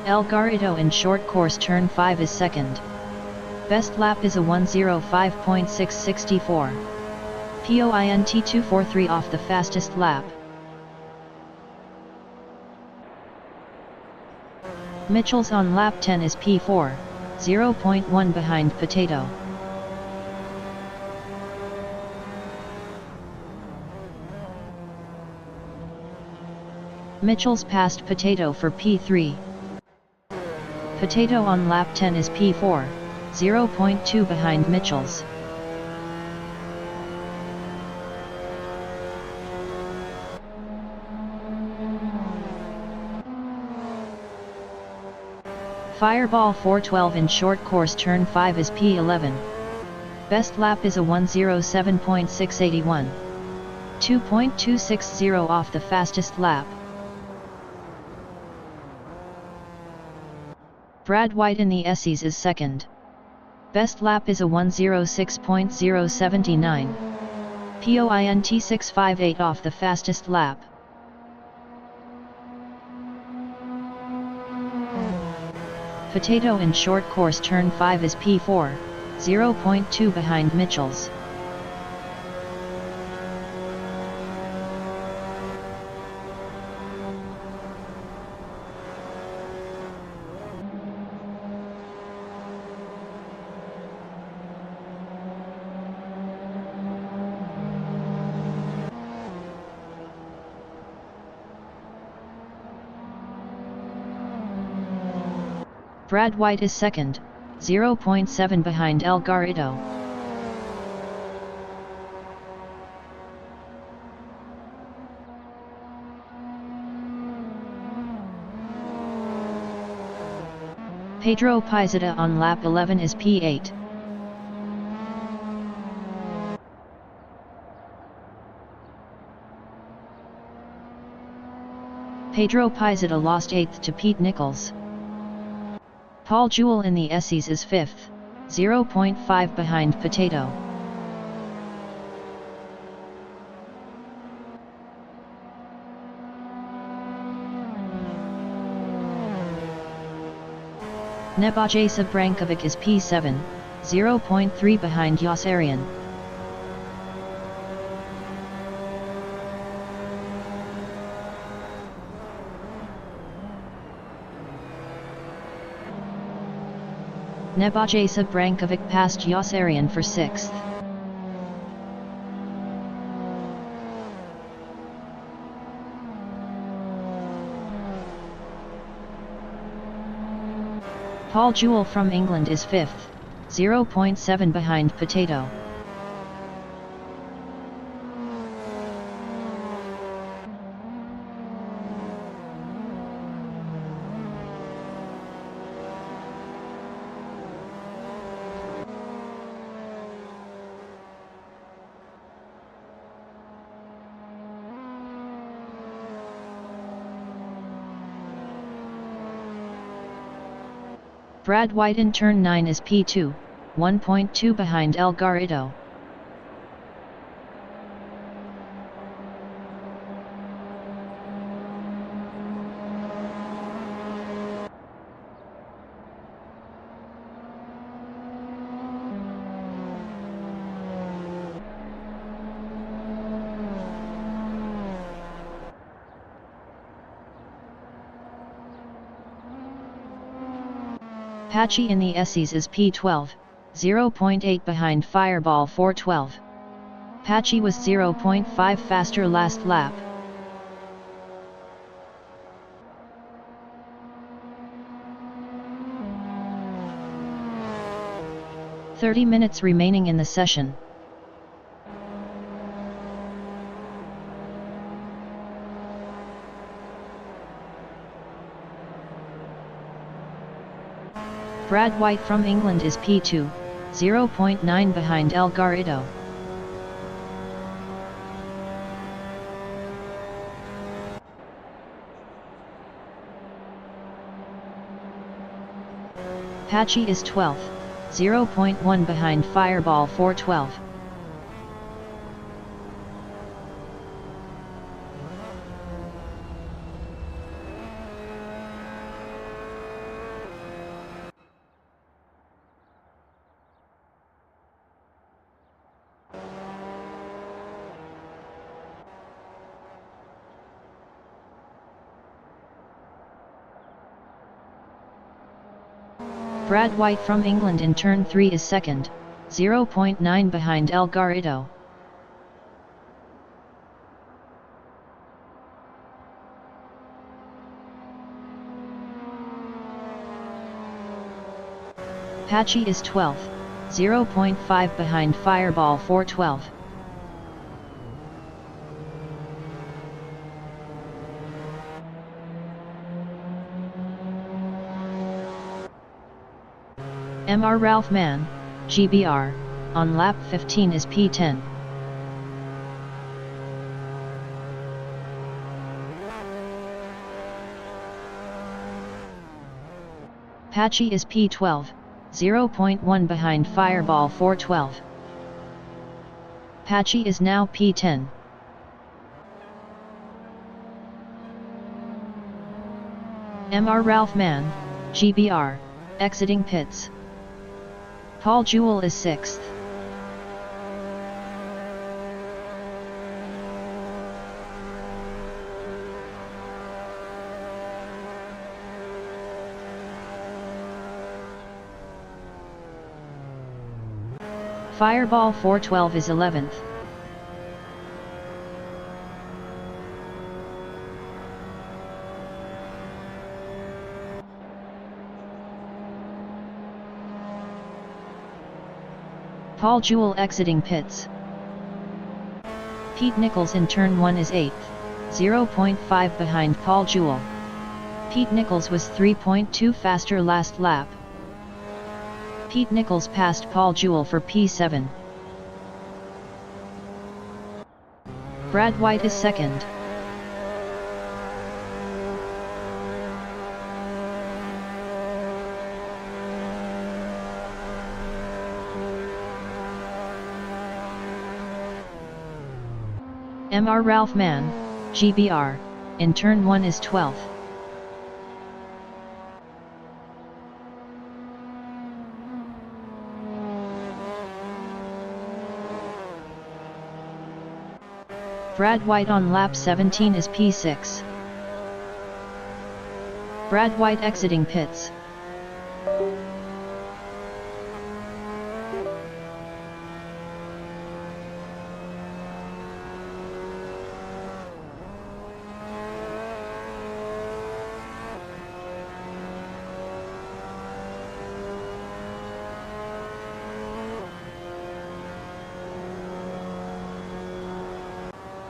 El Garrido in short course turn 5 is second. Best lap is a 1:05.664. point 243 off the fastest lap. Mitchell's on lap 10 is P4, 0.1 behind Potato. Mitchell's passed Potato for P3. Potato on lap 10 is P4, 0.2 behind Mitchell's. Fireball 412 in short course turn 5 is P11. Best lap is a 107.681. 2.260 off the fastest lap. Brad White in the SEs is second. Best lap is a 106.079. Point 658 off the fastest lap. Potato in short course turn 5 is P4, 0.2 behind Mitchell's. Brad White is second, 0.7 behind El Garrido. Pedro Pizeta on lap 11 is P8. Pedro Pizeta lost 8th to Pete Nichols. Paul Jewell in the SEs is 5th, 0.5 behind Potato. Nebojsa Brankovic is P7, 0.3 behind Yossarian. Nebojsa Brankovic passed Yossarian for 6th. Paul Jewell from England is 5th, 0.7 behind Potato. Brad White in turn 9 is P2, 1.2 behind El Garrido. Patchy in the SEs is P12, 0.8 behind Fireball 412. Patchy was 0.5 faster last lap. "30 minutes remaining in the session. Brad White from England is P2, 0.9 behind El Garrido. Patchy is 12th, 0.1 behind Fireball 412. Brad White from England in turn 3 is second, 0.9 behind El Garrido. Patchy is 12th, 0.5 behind Fireball 412. Mr. Ralph Mann, GBR, on lap 15 is P10. Patchy is P12, 0.1 behind Fireball 412. Patchy is now P10. Mr. Ralph Mann, GBR, exiting pits. Paul Jewell is 6th. Fireball 412 is 11th. Paul Jewell exiting pits. Pete Nichols in turn 1 is 8th, 0.5 behind Paul Jewell. Pete Nichols was 3.2 faster last lap. Pete Nichols passed Paul Jewell for P7. Brad White is second. Mr. Ralph Mann, GBR, in turn 1 is 12th. Brad White on lap 17 is P6. Brad White exiting pits.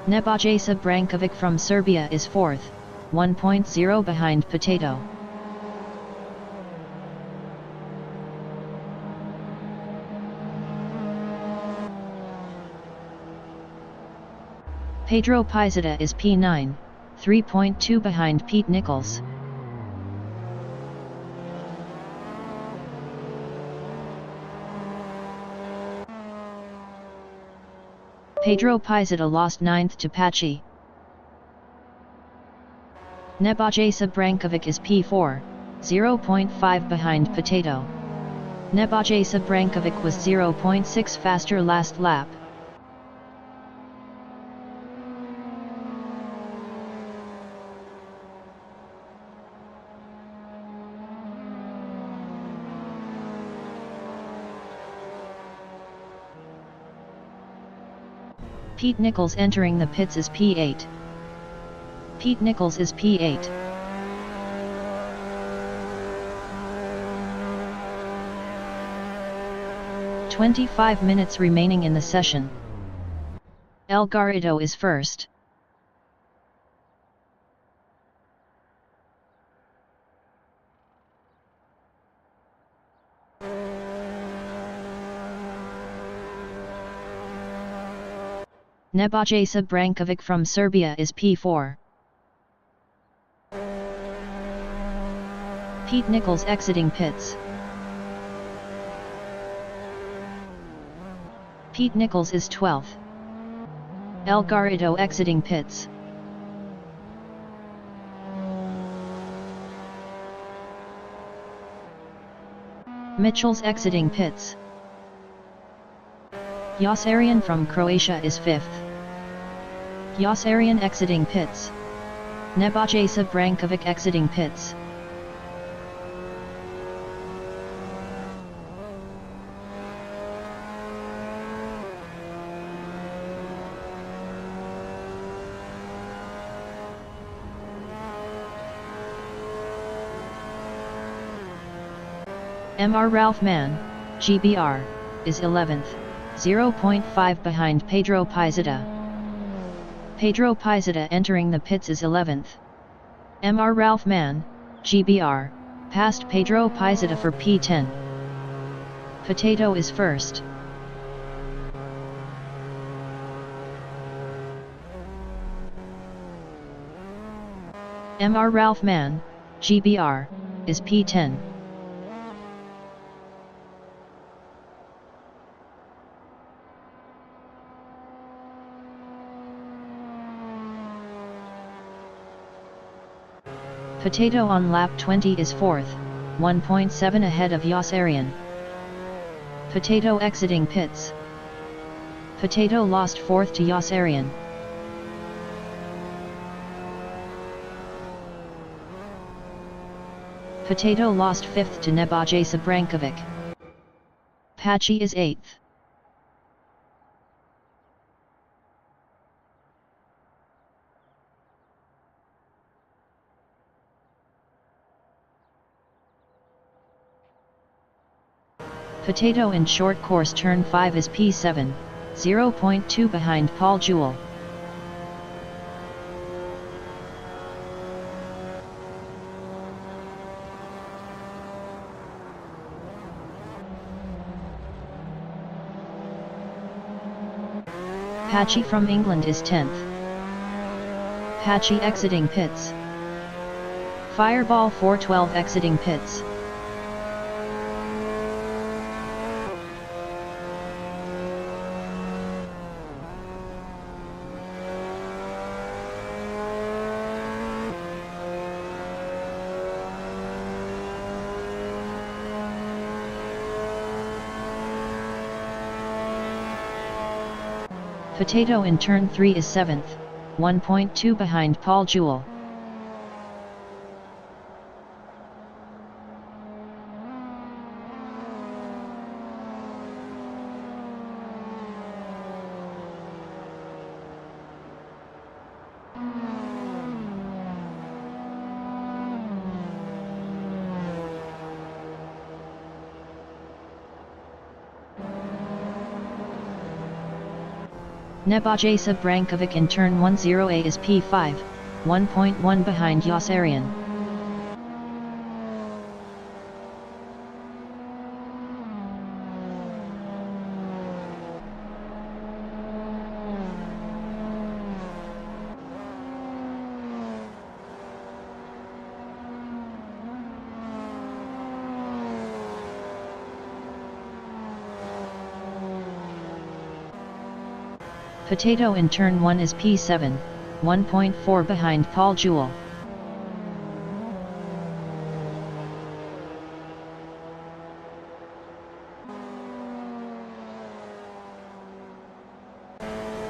Nebojša Brankovic from Serbia is 4th, 1.0 behind Potato. Pedro Pizeta is P9, 3.2 behind Pete Nichols. Pedro Pizeta lost 9th to Patchy. Nebojša Brankovic is P4, 0.5 behind Potato. Nebojša Brankovic was 0.6 faster last lap. Pete Nichols entering the pits is P8. Pete Nichols is P8. "25 minutes remaining in the session. El Garrido is first. Nebojša Brankovic from Serbia is P4. Pete Nichols exiting pits. Pete Nichols is 12th. El Garrido exiting pits. Mitchell's exiting pits. Josarian from Croatia is 5th. Josarian exiting pits. Nebojša Brankovic exiting pits. Mr. Ralph Mann, GBR, is 11th, 0.5 behind Pedro Pizeta. Pedro Pizeta entering the pits is 11th. Mr. Ralph Mann, GBR, passed Pedro Pizeta for P10. Potato is first. Mr. Ralph Mann, GBR, is P10. Potato on lap 20 is 4th, 1.7 ahead of Yossarian. Potato exiting pits. Potato lost 4th to Yossarian. Potato lost 5th to Nebojsa Brankovic. Patchy is 8th. Potato in short course turn 5 is P7, 0.2 behind Paul Jewell. Patchy from England is 10th. Patchy exiting pits. Fireball 412 exiting pits. Potato in turn 3 is 7th, 1.2 behind Paul Jewell. Nebojsa Brankovic in turn 10A is P5, 1.1 behind Yossarian. Potato in turn 1 is P7, 1.4 behind Paul Jewell.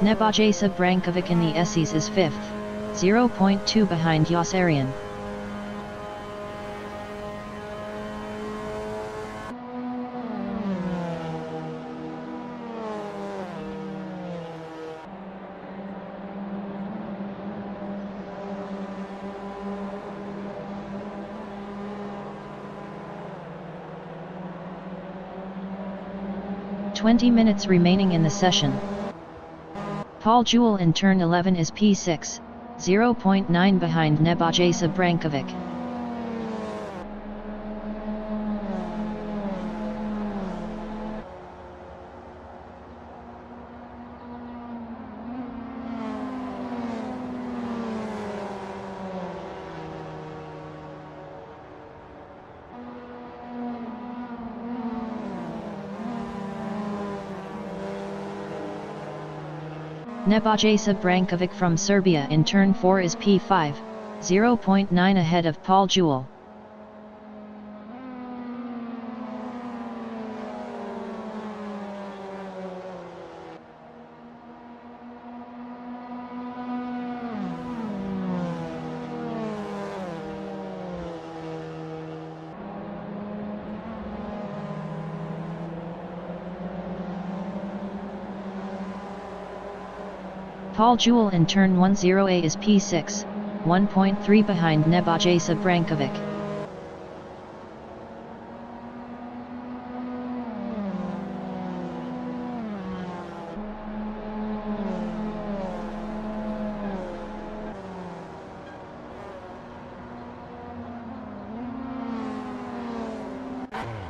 Nebojsa Brankovic in the SEs is 5th, 0.2 behind Yossarian. "20 minutes remaining in the session. Paul Jewell in turn 11 is P6, 0.9 behind Nebojsa Brankovic. Nebojsa Brankovic from Serbia in turn 4 is P5, 0.9 ahead of Paul Jewell. Paul Jewell in turn 10A is P6, 1.3 behind Nebojsa Brankovic.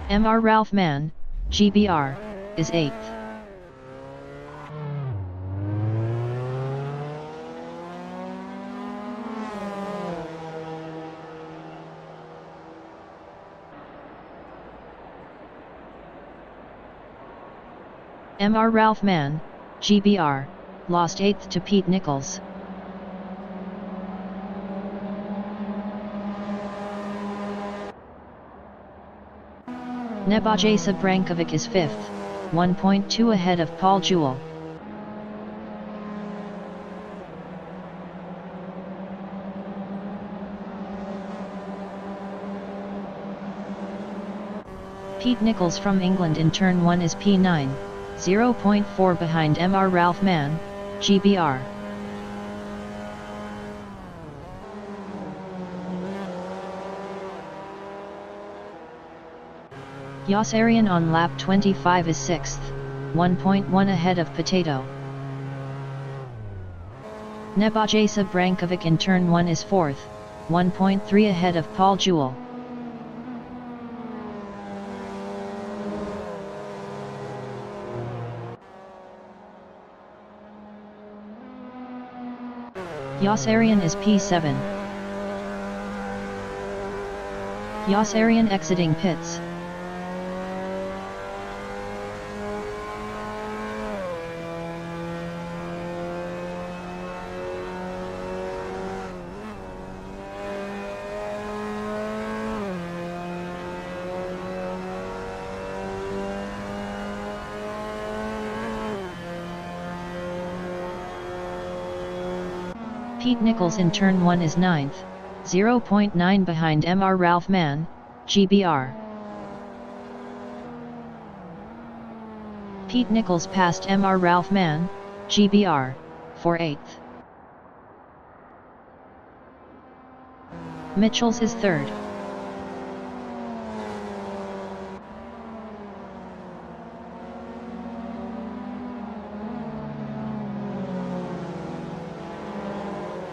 Mr. Ralph Mann, GBR, is 8th. Mr. Ralph Mann, GBR, lost 8th to Pete Nichols. Nebojša Brankovic is 5th, 1.2 ahead of Paul Jewell. Pete Nichols from England in turn 1 is P9, 0.4 behind Mr. Ralph Mann, GBR. Yossarian on lap 25 is 6th, 1.1 ahead of Potato. Nebojša Brankovic in turn 1 is 4th, 1.3 ahead of Paul Jewell. Yossarian is P7. Yossarian exiting pits. Pete Nichols in turn 1 is 9th, 0.9 behind Mr. Ralph Mann, GBR. Pete Nichols passed Mr. Ralph Mann, GBR, for 8th. Mitchells is 3rd.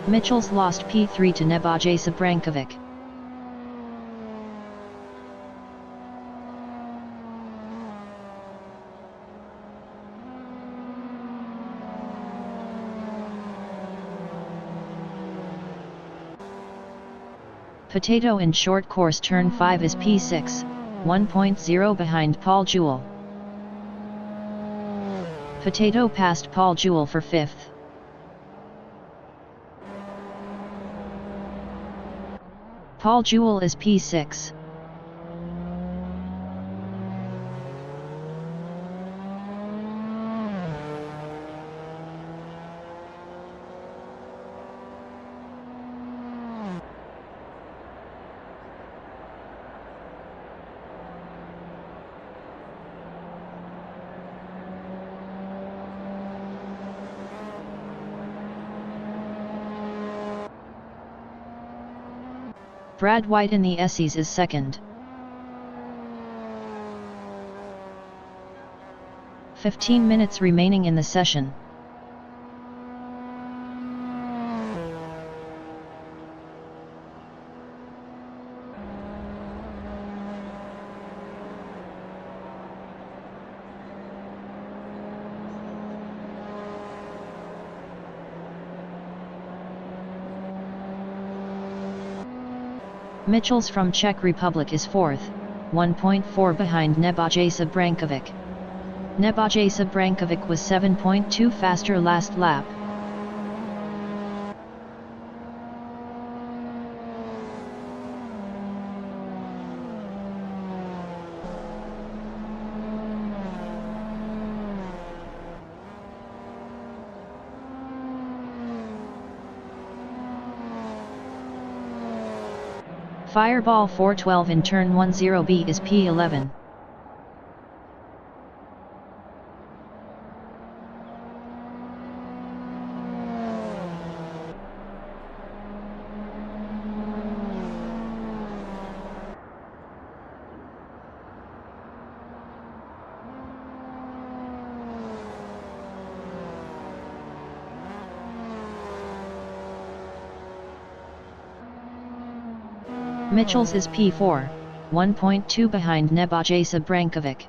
Mitchells lost P3 to Nebojša Brankovic. Potato in short course turn 5 is P6, 1.0 behind Paul Jewell. Potato passed Paul Jewell for 5th. Paul Jewell is P6. Brad White in the Essies is 2nd. 15 minutes remaining in the session. Mitchells from Czech Republic is 4th, 1.4 behind Nebojša Brankovic. Nebojša Brankovic was 7.2 faster last lap. Fireball 412 in turn 10B is P11. Mitchells is P4, 1.2 behind Nebojša Brankovic.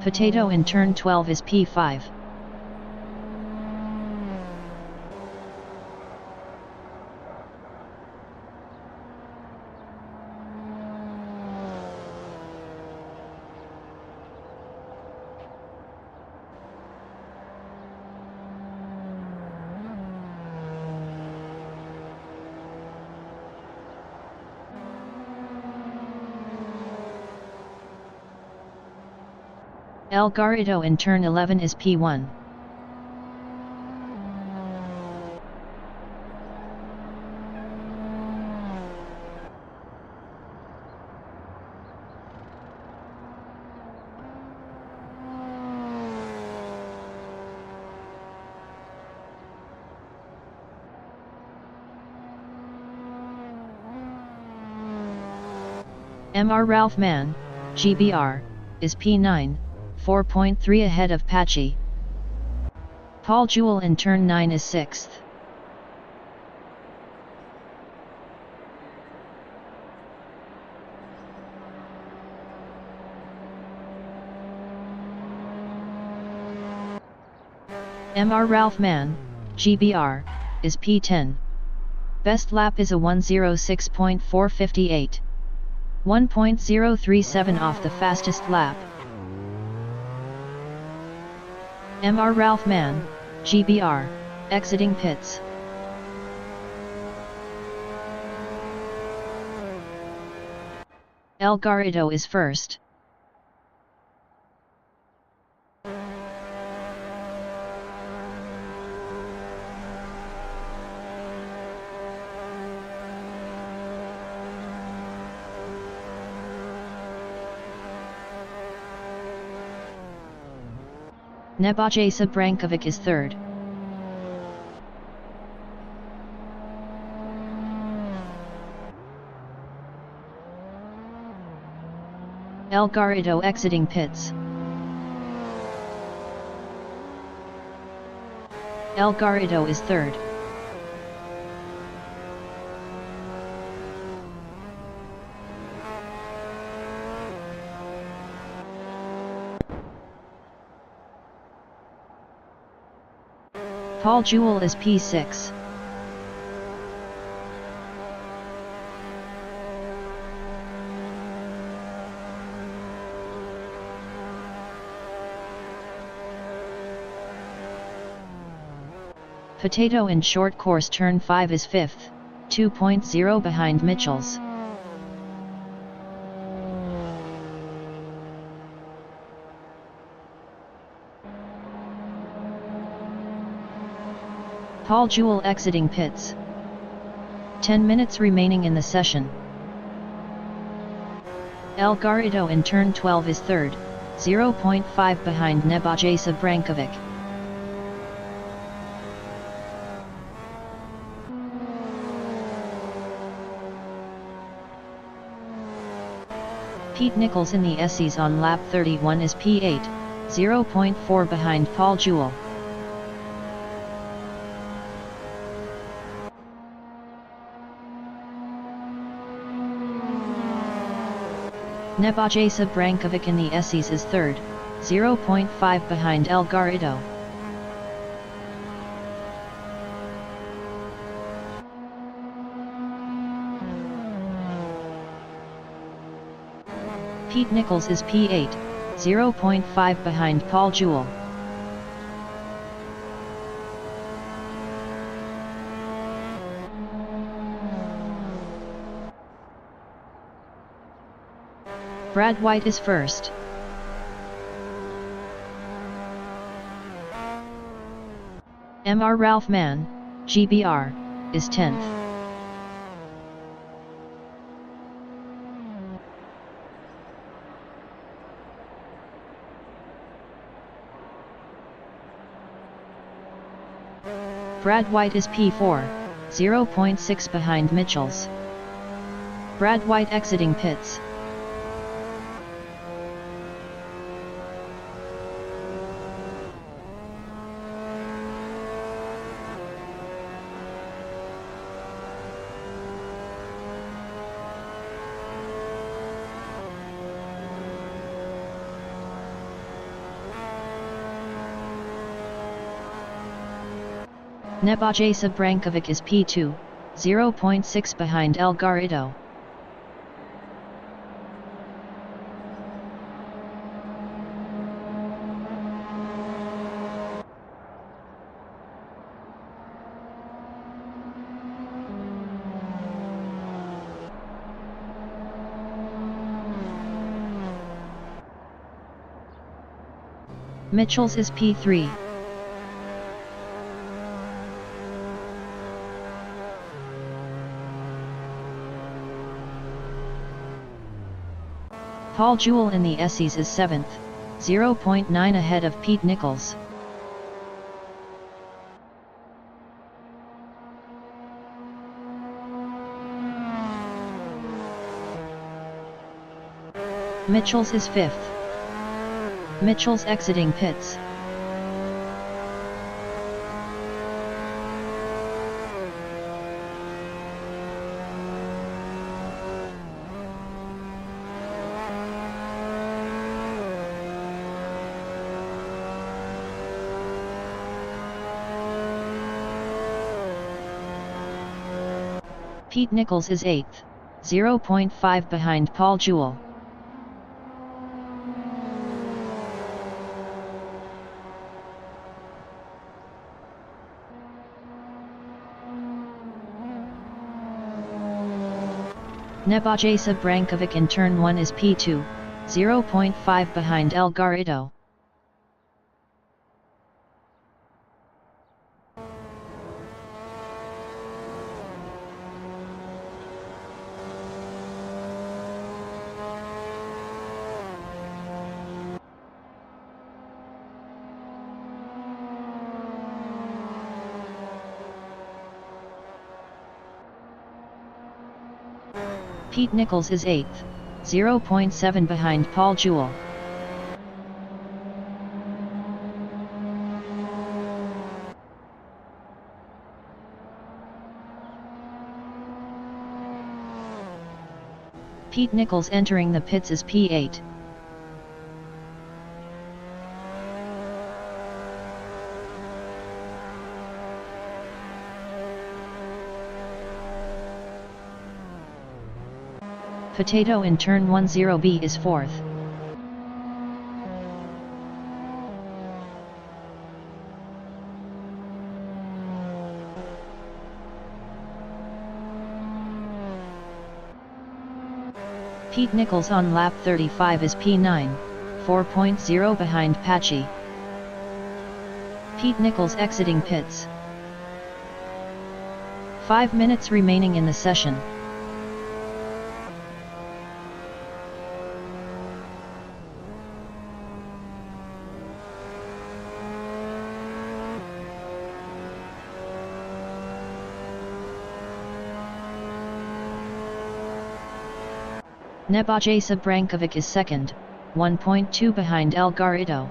Potato in turn 12 is P5. El Garrido in turn 11 is P1. MR Ralph Mann, GBR, is P9. 4.3 ahead of Pachi. Paul Jewell in turn 9 is 6th. MR Ralph Mann, GBR, is P10. Best lap is a 1:06.458. 1.037 off the fastest lap. MR Ralph Mann, GBR, exiting pits. El Garrido is first. Nebojša Brankovic is third. El Garrido exiting pits. El Garrido is third. Paul Jewell is P6. Potato in short course turn 5 is 5th, 2.0 behind Mitchells. Paul Jewell exiting pits. 10 minutes remaining in the session. El Garrido in turn 12 is third, 0.5 behind Nebojša Brankovic. Pete Nichols in the SEs on lap 31 is P8, 0.4 behind Paul Jewell. Nebojša Brankovic in the SEs is third, 0.5 behind El Garrido. Pete Nichols is P8, 0.5 behind Paul Jewell. Brad White is first. MR Ralph Mann, GBR, is 10th. Brad White is P4, 0.6 behind Mitchells. Brad White exiting pits. Nebojsa Brankovic is P2, 0.6 behind El Garrido. Mitchells is P3. Paul Jewell in the SEs is 7th, 0.9 ahead of Pete Nichols. Mitchells is 5th. Mitchells exiting pits. Pete Nichols is 8th, 0.5 behind Paul Jewell. Nebojsa Brankovic in turn 1 is P2, 0.5 behind El Garrido. Pete Nichols is 8th, 0.7 behind Paul Jewell. Pete Nichols entering the pits is P8. Potato in turn 10B is 4th. Pete Nichols on lap 35 is P9, 4.0 behind Patchy. Pete Nichols exiting pits. 5 minutes remaining in the session. Nebojsa Brankovic is 2nd, 1.2 behind El Garrido.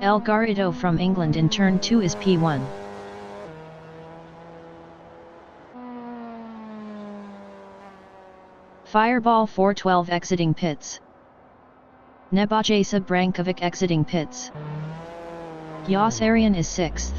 El Garrido from England in turn 2 is P1. Fireball 412 exiting pits. Nebojsa Brankovic exiting pits. Jos Arian is 6th.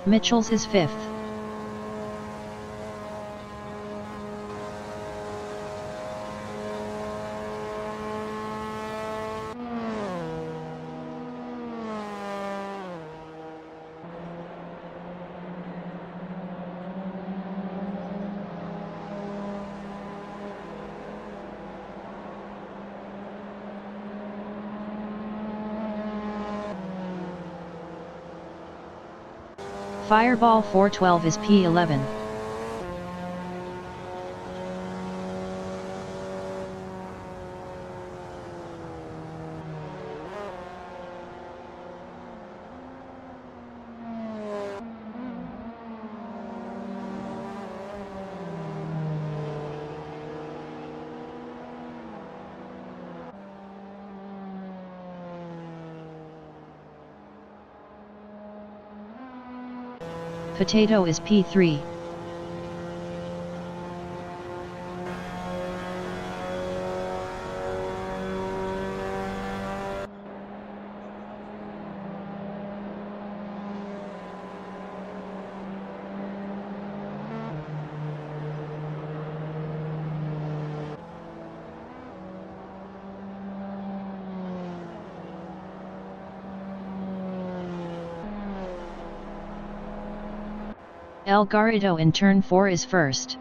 Mitchell's is 5th. Fireball 412 is P11. Potato is P3. El Garrido in turn 4 is first.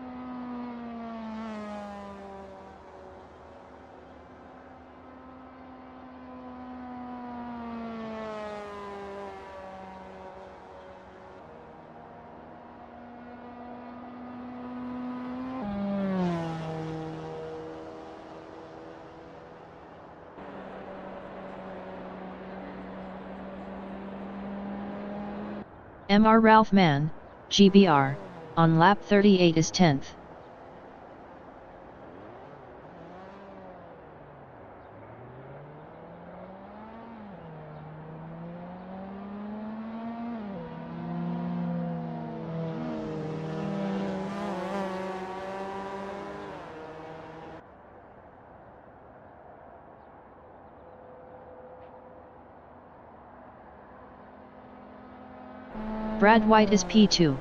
Mr. Ralph Mann, GBR, on lap 38 is 10th. Brad White is P2.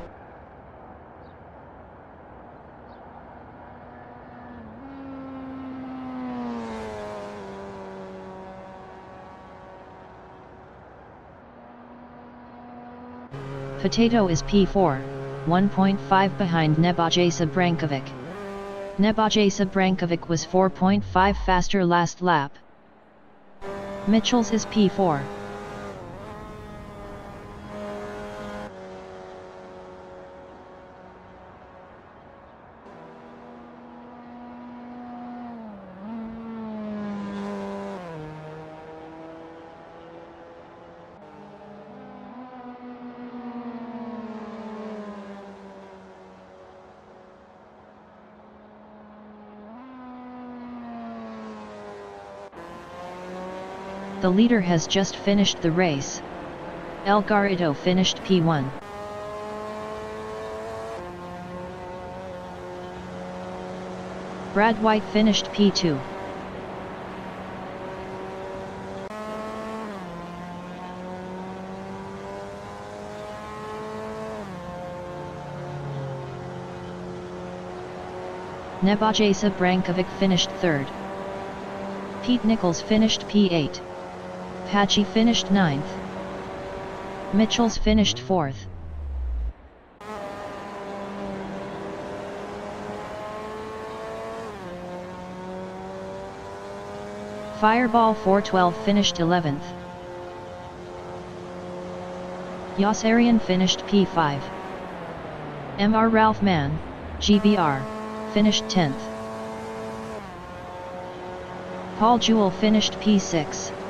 Potato is P4, 1.5 behind Nebojša Brankovic. Nebojša Brankovic was 4.5 faster last lap. Mitchell's is P4. The leader has just finished the race. El Garrido finished P1. Brad White finished P2. Nebojša Brankovic finished 3rd. Pete Nichols finished P8. Patchy finished 9th. Mitchell's finished 4th. Fireball 412 finished 11th. Yossarian finished P5. Mr. Ralph Mann, GBR, finished 10th. Paul Jewell finished P6.